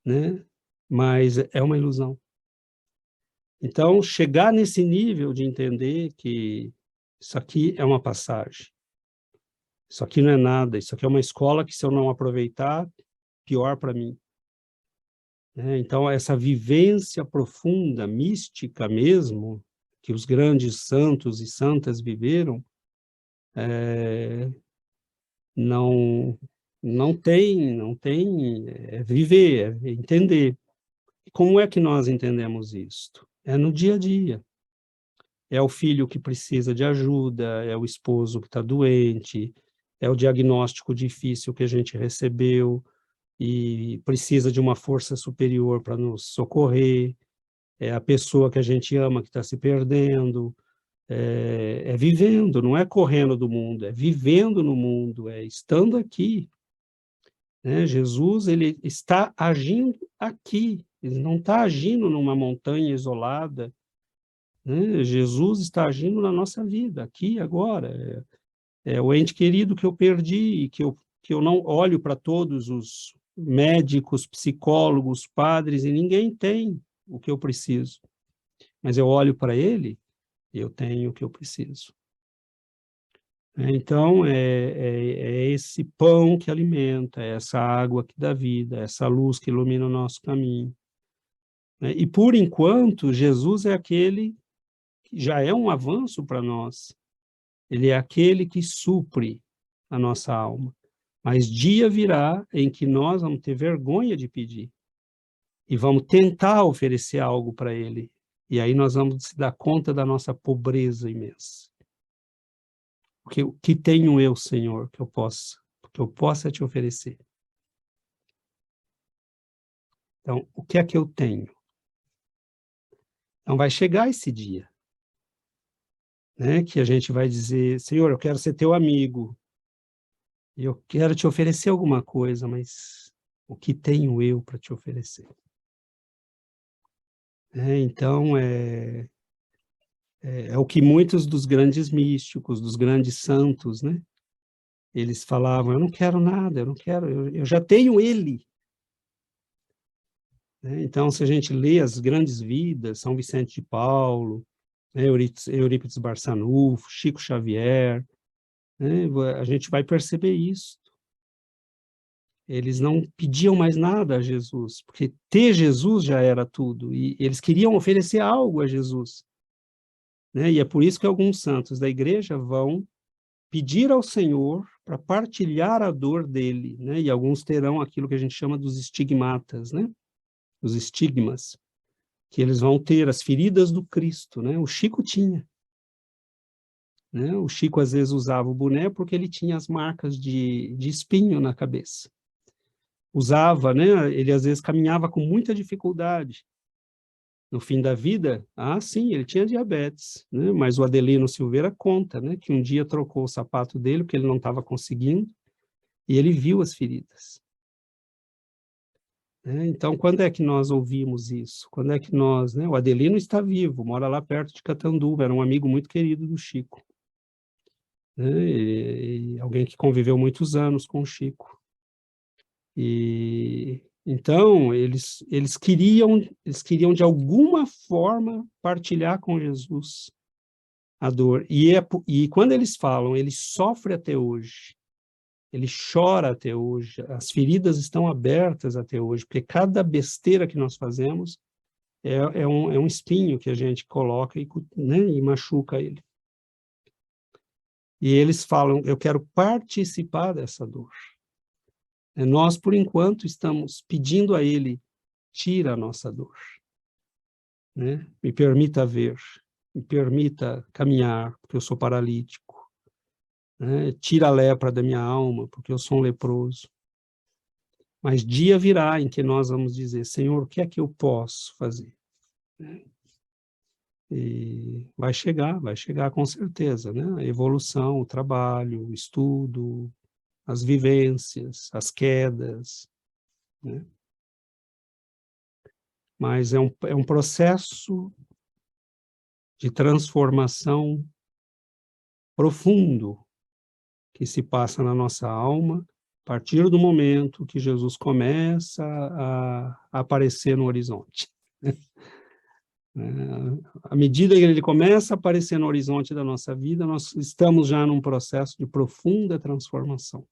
né? Mas é uma ilusão. Então, chegar nesse nível de entender que isso aqui é uma passagem, isso aqui não é nada, isso aqui é uma escola que, se eu não aproveitar, pior para mim, né? Então, essa vivência profunda, mística mesmo, que os grandes santos e santas viveram, não tem viver, é entender. Como é que nós entendemos isto? É no dia a dia. É o filho que precisa de ajuda, é o esposo que está doente, é o diagnóstico difícil que a gente recebeu e precisa de uma força superior para nos socorrer, é a pessoa que a gente ama que está se perdendo, é vivendo, não é correndo do mundo, é vivendo no mundo, é estando aqui, né? Jesus, ele está agindo aqui, ele não está agindo numa montanha isolada, né? Jesus está agindo na nossa vida, aqui, agora. É o ente querido que eu perdi, que eu não olho para todos os médicos, psicólogos, padres, e ninguém tem o que eu preciso. Mas eu olho para ele e eu tenho o que eu preciso. Então, é esse pão que alimenta, é essa água que dá vida, é essa luz que ilumina o nosso caminho, né? E, por enquanto, Jesus é aquele que já é um avanço para nós. Ele é aquele que supre a nossa alma. Mas dia virá em que nós vamos ter vergonha de pedir e vamos tentar oferecer algo para ele. E aí nós vamos se dar conta da nossa pobreza imensa. Porque o que tenho eu, Senhor, que eu possa te oferecer? Então, o que é que eu tenho? Então, vai chegar esse dia, né, que a gente vai dizer, Senhor, eu quero ser teu amigo, e eu quero te oferecer alguma coisa, mas o que tenho eu para te oferecer? Então, é o que muitos dos grandes místicos, dos grandes santos, né, eles falavam, eu não quero nada, eu já tenho ele. Né? Então, se a gente lê as grandes vidas, São Vicente de Paulo, né, Eurípides Barçanufo, Chico Xavier, né, a gente vai perceber isso. Eles não pediam mais nada a Jesus, porque ter Jesus já era tudo, e eles queriam oferecer algo a Jesus. Né? E é por isso que alguns santos da igreja vão pedir ao Senhor para partilhar a dor dele, né? E alguns terão aquilo que a gente chama dos estigmatas, né? Os estigmas, que eles vão ter as feridas do Cristo, né? O Chico tinha, né? O Chico às vezes usava o boné porque ele tinha as marcas de espinho na cabeça. Usava, né? Ele às vezes caminhava com muita dificuldade. No fim da vida, sim, ele tinha diabetes, né? Mas o Adelino Silveira conta, né, que um dia trocou o sapato dele porque ele não estava conseguindo e ele viu as feridas. né? Então, quando é que nós ouvimos isso? Quando é que nós, né? O Adelino está vivo, mora lá perto de Catanduva, era um amigo muito querido do Chico, né? E alguém que conviveu muitos anos com o Chico. E então eles queriam de alguma forma partilhar com Jesus a dor. E quando eles falam, ele sofre até hoje, ele chora até hoje, as feridas estão abertas até hoje, porque cada besteira que nós fazemos é um espinho que a gente coloca né, e machuca ele. E eles falam, eu quero participar dessa dor. Nós, por enquanto, estamos pedindo a ele, tira a nossa dor, né? Me permita ver, me permita caminhar, porque eu sou paralítico, né? Tira a lepra da minha alma, porque eu sou um leproso. Mas dia virá em que nós vamos dizer, Senhor, o que é que eu posso fazer? E vai chegar com certeza, né? A evolução, o trabalho, o estudo, as vivências, as quedas, né? Mas é um processo de transformação profundo que se passa na nossa alma a partir do momento que Jesus começa a aparecer no horizonte. À medida que ele começa a aparecer no horizonte da nossa vida, nós estamos já num processo de profunda transformação.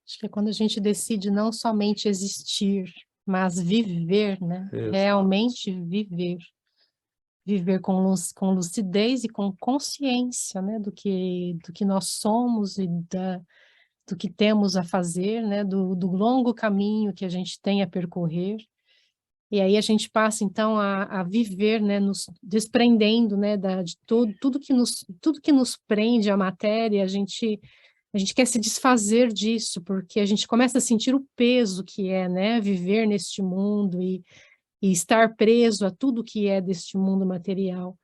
Acho que é quando a gente decide não somente existir, mas viver, né? Realmente viver. Viver com lucidez e com consciência, né? Do que nós somos e do que temos a fazer, né? Do longo caminho que a gente tem a percorrer. E aí a gente passa, então, a viver, né? Nos desprendendo, né? De tudo que nos prende à matéria, a gente quer se desfazer disso, porque a gente começa a sentir o peso que é, né, viver neste mundo e estar preso a tudo que é deste mundo material.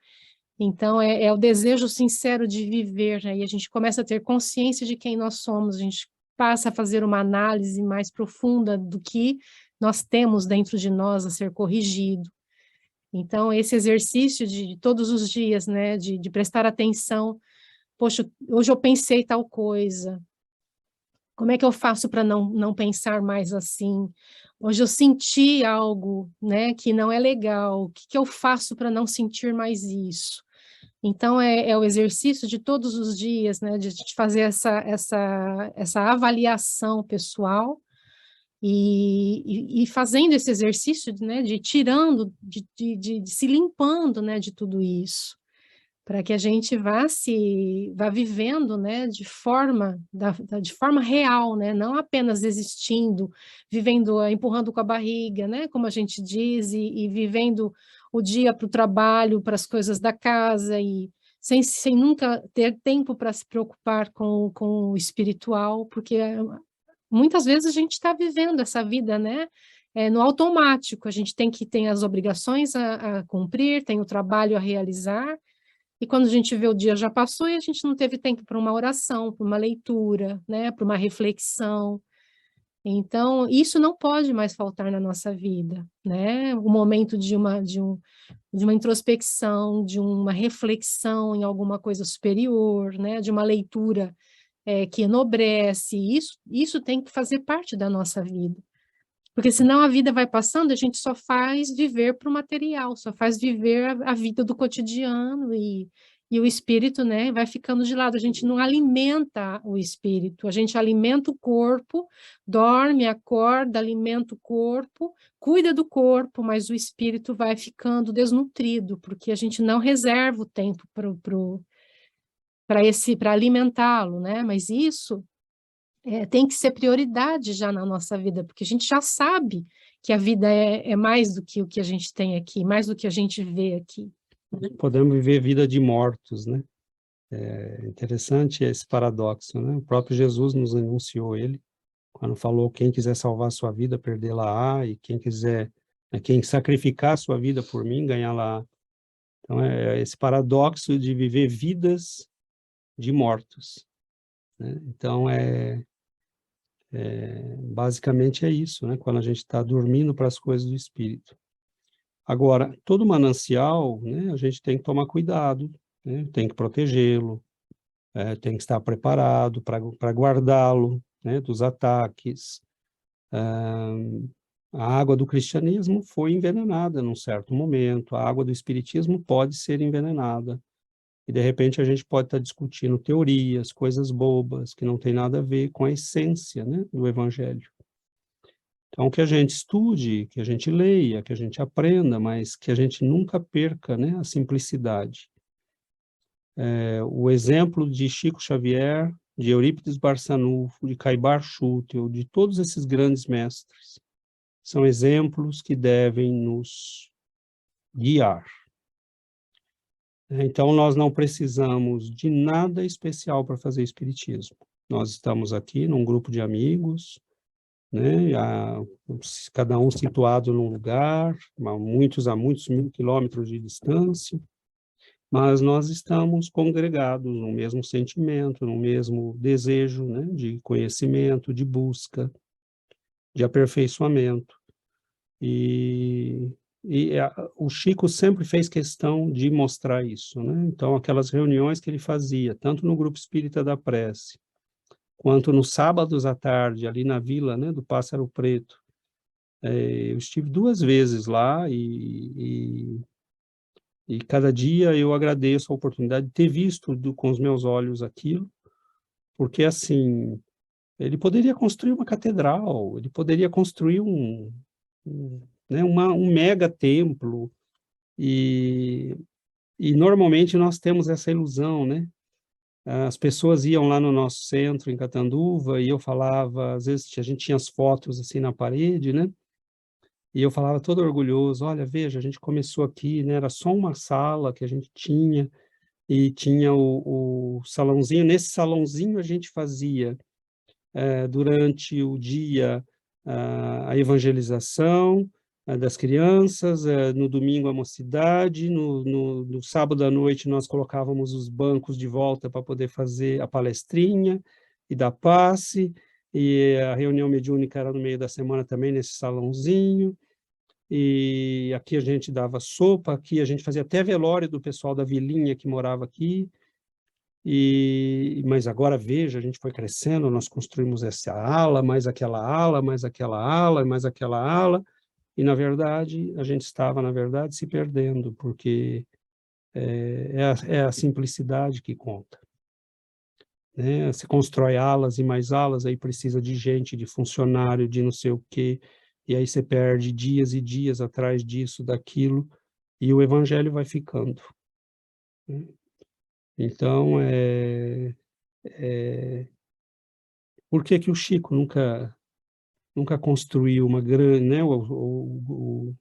Então, é o desejo sincero de viver, né, e a gente começa a ter consciência de quem nós somos, a gente passa a fazer uma análise mais profunda do que nós temos dentro de nós a ser corrigido. Então, esse exercício de todos os dias, né, de prestar atenção, poxa, hoje eu pensei tal coisa, como é que eu faço para não pensar mais assim? Hoje eu senti algo, né, que não é legal, o que eu faço para não sentir mais isso? Então, é o exercício de todos os dias, né, de fazer essa avaliação pessoal e fazendo esse exercício, né, de tirando, de se limpando, né, de tudo isso, para que a gente vá vivendo, né, de forma real, né, não apenas existindo, vivendo, empurrando com a barriga, né, como a gente diz, e vivendo o dia para o trabalho, para as coisas da casa, e sem nunca ter tempo para se preocupar com o espiritual, porque muitas vezes a gente está vivendo essa vida, né, no automático, a gente tem as obrigações a cumprir, tem o trabalho a realizar, e quando a gente vê o dia já passou e a gente não teve tempo para uma oração, para uma leitura, né, para uma reflexão. Então, isso não pode mais faltar na nossa vida, né? O momento de uma introspecção, de uma reflexão em alguma coisa superior, né? De uma leitura que enobrece, isso tem que fazer parte da nossa vida. Porque senão a vida vai passando, a gente só faz viver para o material, só faz viver a vida do cotidiano e o espírito, né, vai ficando de lado. A gente não alimenta o espírito, a gente alimenta o corpo, dorme, acorda, alimenta o corpo, cuida do corpo, mas o espírito vai ficando desnutrido, porque a gente não reserva o tempo para alimentá-lo, né? Mas isso tem que ser prioridade já na nossa vida, porque a gente já sabe que a vida é mais do que o que a gente tem aqui, mais do que a gente vê aqui. Podemos viver vida de mortos, né? É interessante esse paradoxo, né? O próprio Jesus nos enunciou ele, quando falou, quem quiser salvar a sua vida, perdê-la-á, e quem sacrificar a sua vida por mim, ganhá-la-á. Então, é esse paradoxo de viver vidas de mortos, né? Então, Basicamente é isso, né? Quando a gente está dormindo para as coisas do espírito. Agora, todo manancial, né, a gente tem que tomar cuidado, né? Tem que protegê-lo, tem que estar preparado para guardá-lo, né, dos ataques. A água do cristianismo foi envenenada num certo momento, a água do espiritismo pode ser envenenada. E, de repente, a gente pode estar discutindo teorias, coisas bobas, que não tem nada a ver com a essência, né, do Evangelho. Então, que a gente estude, que a gente leia, que a gente aprenda, mas que a gente nunca perca, né, a simplicidade. O exemplo de Chico Xavier, de Eurípides Barçanufo, de Caibar Schutel, de todos esses grandes mestres, são exemplos que devem nos guiar. Então, nós não precisamos de nada especial para fazer espiritismo. Nós estamos aqui num grupo de amigos, né, cada um situado num lugar, a muitos 1.000 quilômetros de distância, mas nós estamos congregados no mesmo sentimento, no mesmo desejo, né, de conhecimento, de busca, de aperfeiçoamento. O Chico sempre fez questão de mostrar isso, né? Então, aquelas reuniões que ele fazia, tanto no Grupo Espírita da Prece, quanto nos sábados à tarde, ali na vila, né, do Pássaro Preto. Eu estive 2 vezes lá e cada dia eu agradeço a oportunidade de ter visto com os meus olhos aquilo, porque, assim, ele poderia construir uma catedral, ele poderia construir né, um mega templo, e normalmente nós temos essa ilusão, né? As pessoas iam lá no nosso centro, em Catanduva, e eu falava, às vezes a gente tinha as fotos assim na parede, né? E eu falava todo orgulhoso, olha, veja, a gente começou aqui, né? Era só uma sala que a gente tinha, e tinha o salãozinho. Nesse salãozinho a gente fazia, durante o dia, a evangelização das crianças, no domingo a mocidade, no sábado à noite nós colocávamos os bancos de volta para poder fazer a palestrinha e dar passe, e a reunião mediúnica era no meio da semana também, nesse salãozinho, e aqui a gente dava sopa, aqui a gente fazia até velório do pessoal da vilinha que morava aqui. Mas agora, veja, a gente foi crescendo, nós construímos essa ala, mais aquela ala, mais aquela ala, mais aquela ala, e, na verdade, a gente estava, na verdade, se perdendo, porque é a simplicidade que conta, né? Se constrói alas e mais alas, aí precisa de gente, de funcionário, de não sei o quê, e aí você perde dias e dias atrás disso, daquilo, e o evangelho vai ficando, né? Então, por que que o Chico nunca construiu uma grande, né? O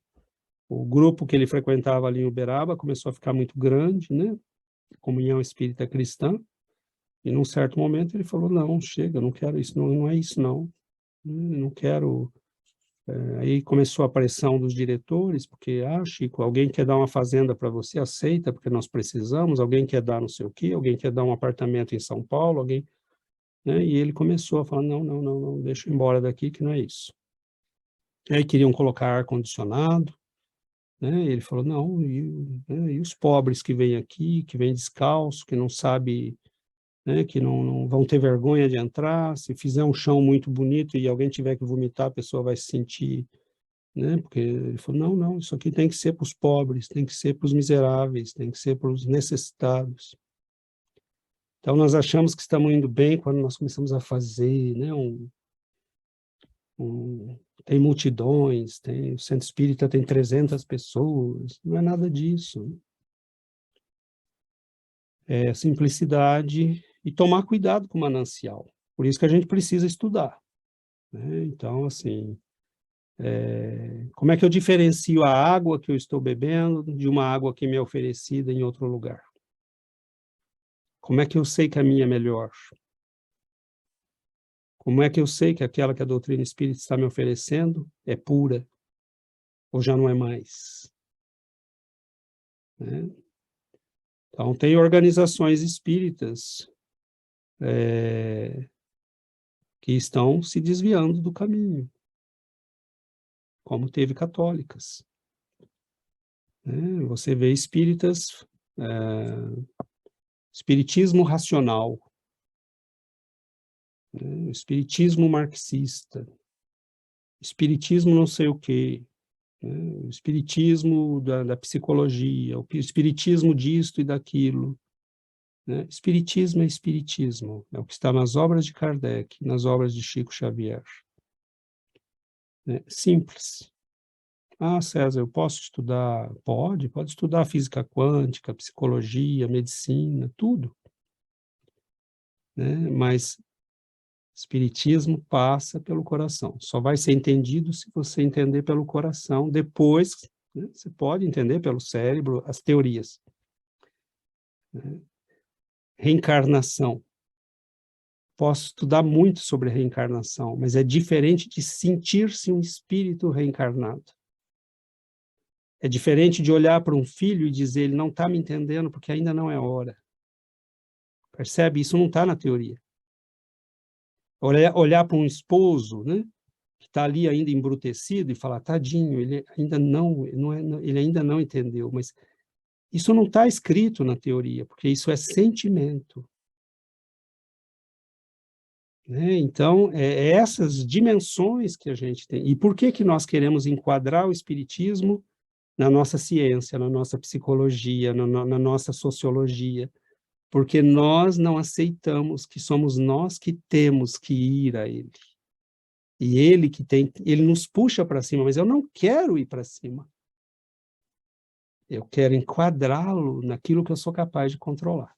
grupo que ele frequentava ali em Uberaba começou a ficar muito grande, né? Comunhão Espírita Cristã, e num certo momento ele falou, não, chega, não quero isso, não é isso não, não quero. Aí começou a pressão dos diretores, porque, Chico, alguém quer dar uma fazenda para você, aceita, porque nós precisamos, alguém quer dar não sei o quê, alguém quer dar um apartamento em São Paulo, alguém, né? E ele começou a falar, não, deixa eu ir embora daqui, que não é isso. Aí queriam colocar ar-condicionado, né? E ele falou, não, e os pobres que vêm aqui, que vêm descalço, que não sabe, né, que não vão ter vergonha de entrar, se fizer um chão muito bonito e alguém tiver que vomitar, a pessoa vai se sentir, né? Porque ele falou, não, isso aqui tem que ser para os pobres, tem que ser para os miseráveis, tem que ser para os necessitados. Então, nós achamos que estamos indo bem quando nós começamos a fazer, né, tem multidões, o centro espírita tem 300 pessoas, não é nada disso. É simplicidade e tomar cuidado com o manancial. Por isso que a gente precisa estudar, né? Então, assim, como é que eu diferencio a água que eu estou bebendo de uma água que me é oferecida em outro lugar? Como é que eu sei que a minha é melhor? Como é que eu sei que aquela que a doutrina espírita está me oferecendo é pura ou já não é mais, né? Então, tem organizações espíritas que estão se desviando do caminho, como teve católicas. Você vê espíritas, espiritismo racional, espiritismo marxista, espiritismo não sei o quê, o espiritismo da psicologia, o espiritismo disto e daquilo. Espiritismo é espiritismo, é o que está nas obras de Kardec, nas obras de Chico Xavier. Simples. Ah, César, eu posso estudar? Pode estudar física quântica, psicologia, medicina, tudo. Mas espiritismo passa pelo coração. Só vai ser entendido se você entender pelo coração. Depois, você pode entender pelo cérebro as teorias. Reencarnação. Posso estudar muito sobre reencarnação, mas é diferente de sentir-se um espírito reencarnado. É diferente de olhar para um filho e dizer, ele não está me entendendo porque ainda não é hora. Percebe? Isso não está na teoria. Olhar para um esposo, que está ali ainda embrutecido e falar, tadinho, ele ainda ele ainda não entendeu, mas isso não está escrito na teoria, porque isso é sentimento. Então, essas dimensões que a gente tem. E por que nós queremos enquadrar o espiritismo na nossa ciência, na nossa psicologia, na nossa sociologia? Porque nós não aceitamos que somos nós que temos que ir a ele. E ele nos puxa para cima, mas eu não quero ir para cima. Eu quero enquadrá-lo naquilo que eu sou capaz de controlar.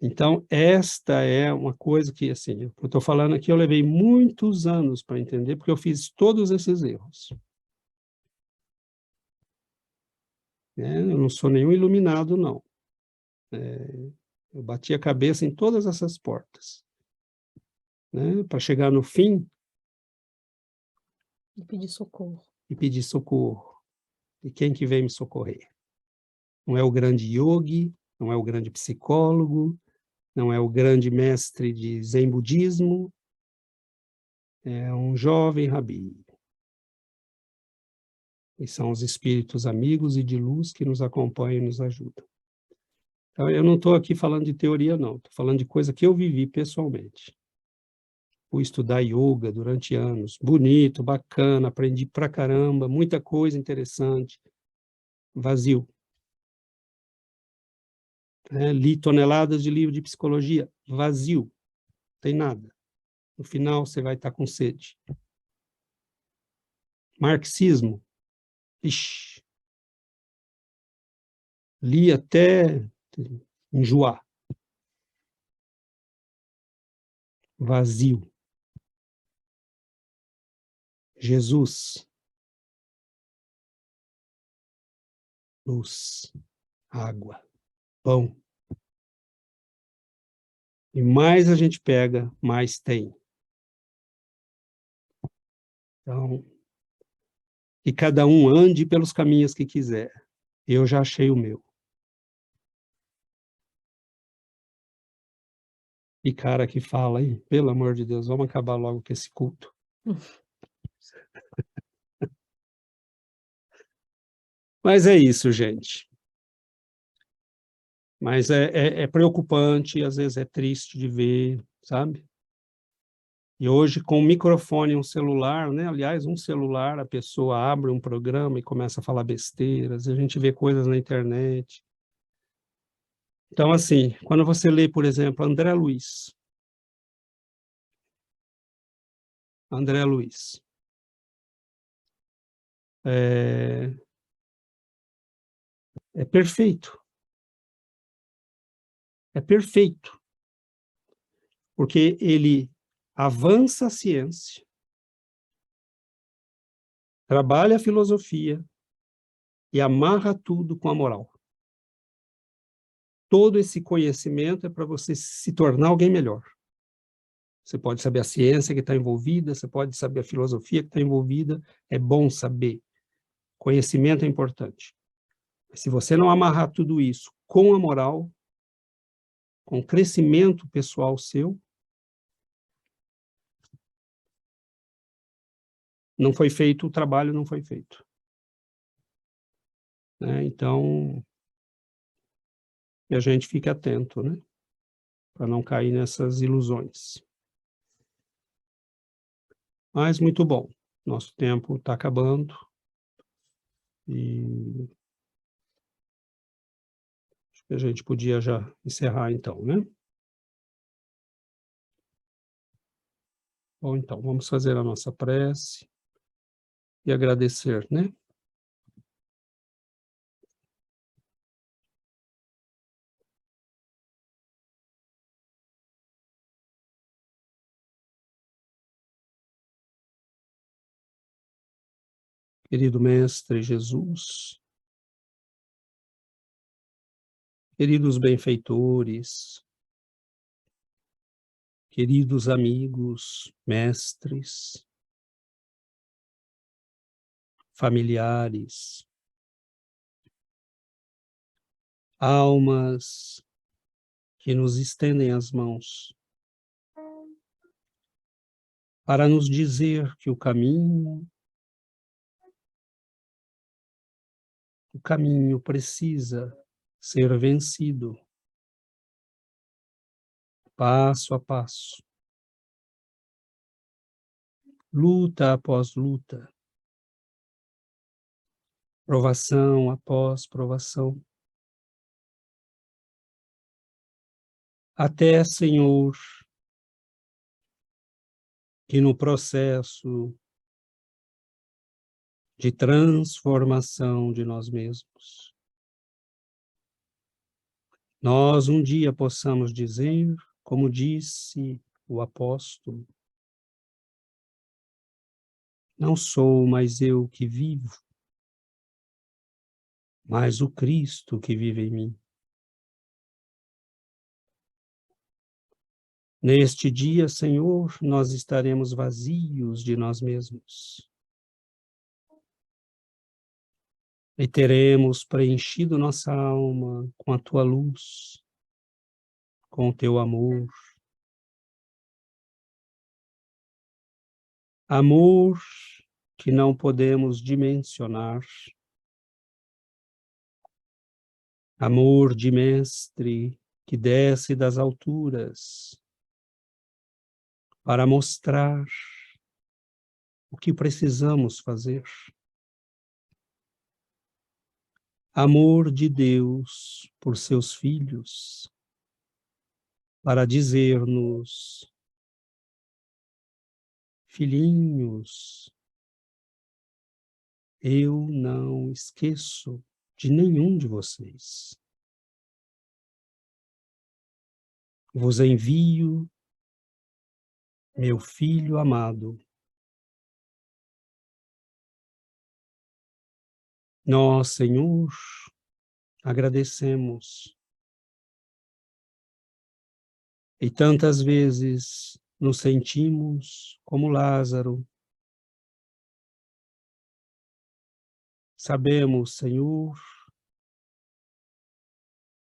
Então, esta é uma coisa que, assim, eu estou falando aqui, eu levei muitos anos para entender, porque eu fiz todos esses erros. Eu não sou nenhum iluminado, não. Eu bati a cabeça em todas essas portas. Para chegar no fim... E pedir socorro. E quem que vem me socorrer? Não é o grande yogi, não é o grande psicólogo, não é o grande mestre de Zen budismo, é um jovem rabi. E são os espíritos amigos e de luz que nos acompanham e nos ajudam. Então, eu não estou aqui falando de teoria, não. Estou falando de coisa que eu vivi pessoalmente. Fui estudar yoga durante anos. Bonito, bacana, aprendi pra caramba, muita coisa interessante. Vazio. Li toneladas de livro de psicologia, vazio, não tem nada. No final, você vai estar com sede. Marxismo, ixi, li até enjoar. Vazio. Jesus, luz, água, pão. E mais a gente pega, mais tem. Então, que cada um ande pelos caminhos que quiser. Eu já achei o meu. E cara que fala, hein? Pelo amor de Deus, vamos acabar logo com esse culto. Mas é isso, gente. Mas é preocupante, às vezes é triste de ver, sabe? E hoje, com um microfone e um celular, aliás, um celular, a pessoa abre um programa e começa a falar besteiras, a gente vê coisas na internet. Então, assim, quando você lê, por exemplo, André Luiz, é perfeito. É perfeito. Porque ele avança a ciência, trabalha a filosofia e amarra tudo com a moral. Todo esse conhecimento é para você se tornar alguém melhor. Você pode saber a ciência que está envolvida, você pode saber a filosofia que está envolvida, é bom saber. Conhecimento é importante. Mas se você não amarrar tudo isso com a moral, com o crescimento pessoal seu, não foi feito, o trabalho não foi feito. Né? Então, que a gente fique atento, né? Para não cair nessas ilusões. Mas muito bom. Nosso tempo está acabando. E acho que a gente podia já encerrar então, né? Bom, então, vamos fazer a nossa prece e agradecer, né? Querido Mestre Jesus, queridos benfeitores, queridos amigos, mestres, familiares, almas que nos estendem as mãos para nos dizer que o caminho precisa ser vencido passo a passo, luta após luta, provação após provação, até, Senhor, que no processo de transformação de nós mesmos, nós um dia possamos dizer, como disse o apóstolo, não sou mais eu que vivo, mas o Cristo que vive em mim. Neste dia, Senhor, nós estaremos vazios de nós mesmos e teremos preenchido nossa alma com a Tua luz, com o Teu amor. Amor que não podemos dimensionar, amor de mestre que desce das alturas para mostrar o que precisamos fazer. Amor de Deus por seus filhos, para dizer-nos, filhinhos, eu não esqueço de nenhum de vocês. Vos envio meu filho amado. Nós, Senhor, agradecemos. E tantas vezes nos sentimos como Lázaro. Sabemos, Senhor,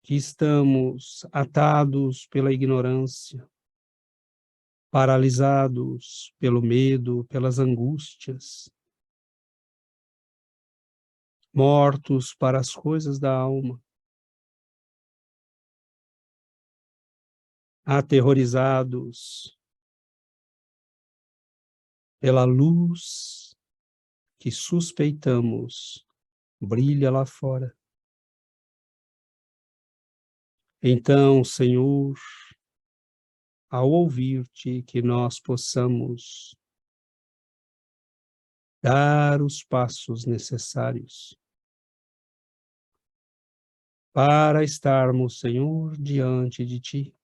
que estamos atados pela ignorância, paralisados pelo medo, pelas angústias, mortos para as coisas da alma, aterrorizados pela luz que suspeitamos brilha lá fora. Então, Senhor, ao ouvir-te, que nós possamos dar os passos necessários para estarmos, Senhor, diante de ti.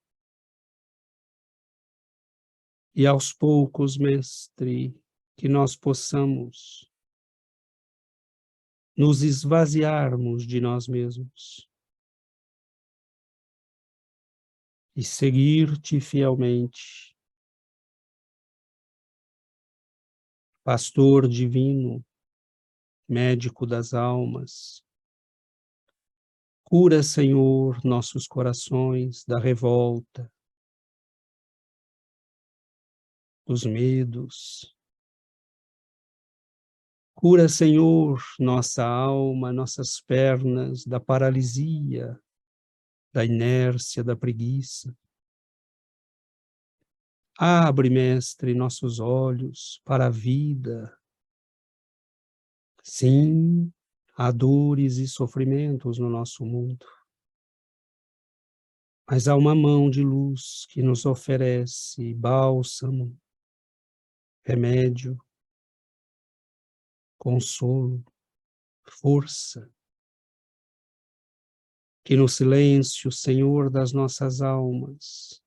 E aos poucos, Mestre, que nós possamos nos esvaziarmos de nós mesmos e seguir-te fielmente. Pastor divino, médico das almas, cura, Senhor, nossos corações da revolta, dos medos, Cura, Senhor, nossa alma, nossas pernas da paralisia, da inércia, da preguiça. Abre, Mestre, nossos olhos para a vida. Sim, há dores e sofrimentos no nosso mundo, mas há uma mão de luz que nos oferece bálsamo, remédio, consolo, força, que no silêncio, Senhor das nossas almas,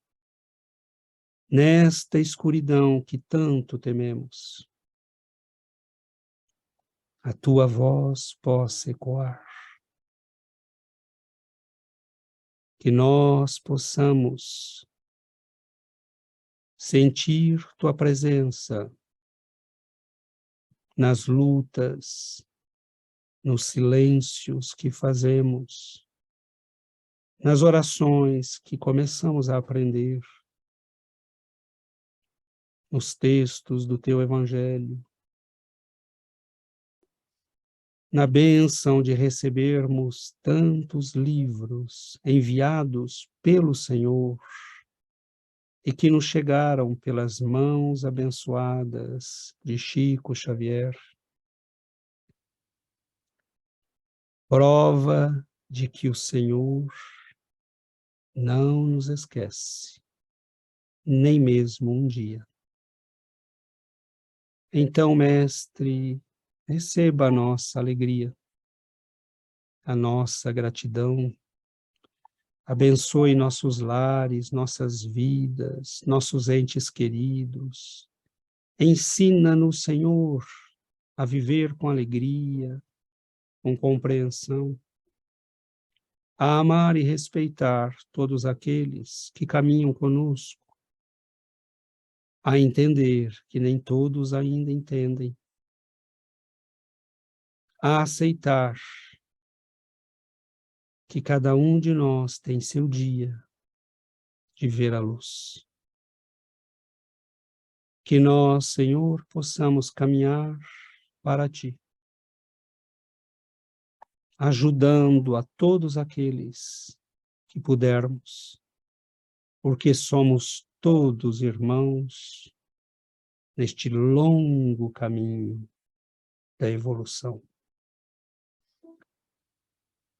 nesta escuridão que tanto tememos, a tua voz possa ecoar, que nós possamos sentir tua presença nas lutas, nos silêncios que fazemos, nas orações que começamos a aprender, nos textos do teu Evangelho, na bênção de recebermos tantos livros enviados pelo Senhor e que nos chegaram pelas mãos abençoadas de Chico Xavier. Prova de que o Senhor não nos esquece, nem mesmo um dia. Então, Mestre, receba a nossa alegria, a nossa gratidão, abençoe nossos lares, nossas vidas, nossos entes queridos. Ensina-nos, Senhor, a viver com alegria, com compreensão, a amar e respeitar todos aqueles que caminham conosco, a entender que nem todos ainda entendem, a aceitar que cada um de nós tem seu dia de ver a luz. Que nós, Senhor, possamos caminhar para Ti, ajudando a todos aqueles que pudermos, porque somos todos irmãos neste longo caminho da evolução.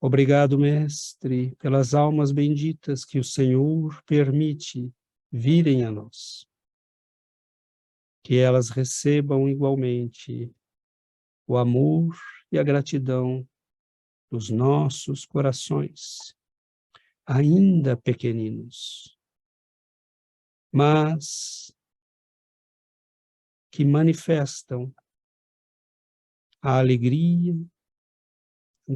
Obrigado, Mestre, pelas almas benditas que o Senhor permite virem a nós. Que elas recebam igualmente o amor e a gratidão dos nossos corações, ainda pequeninos, mas que manifestam a alegria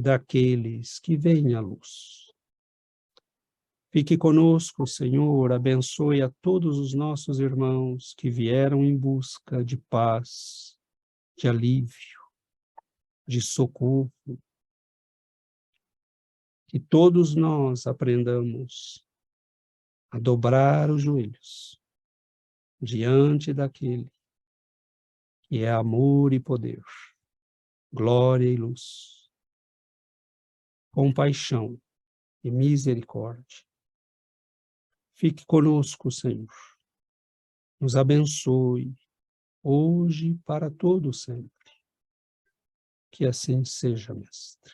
daqueles que veem a luz. Fique conosco, Senhor, abençoe a todos os nossos irmãos que vieram em busca de paz, de alívio, de socorro. Que todos nós aprendamos a dobrar os joelhos diante daquele que é amor e poder, glória e luz, compaixão e misericórdia. Fique conosco, Senhor. Nos abençoe, hoje e para todo sempre. Que assim seja, Mestre.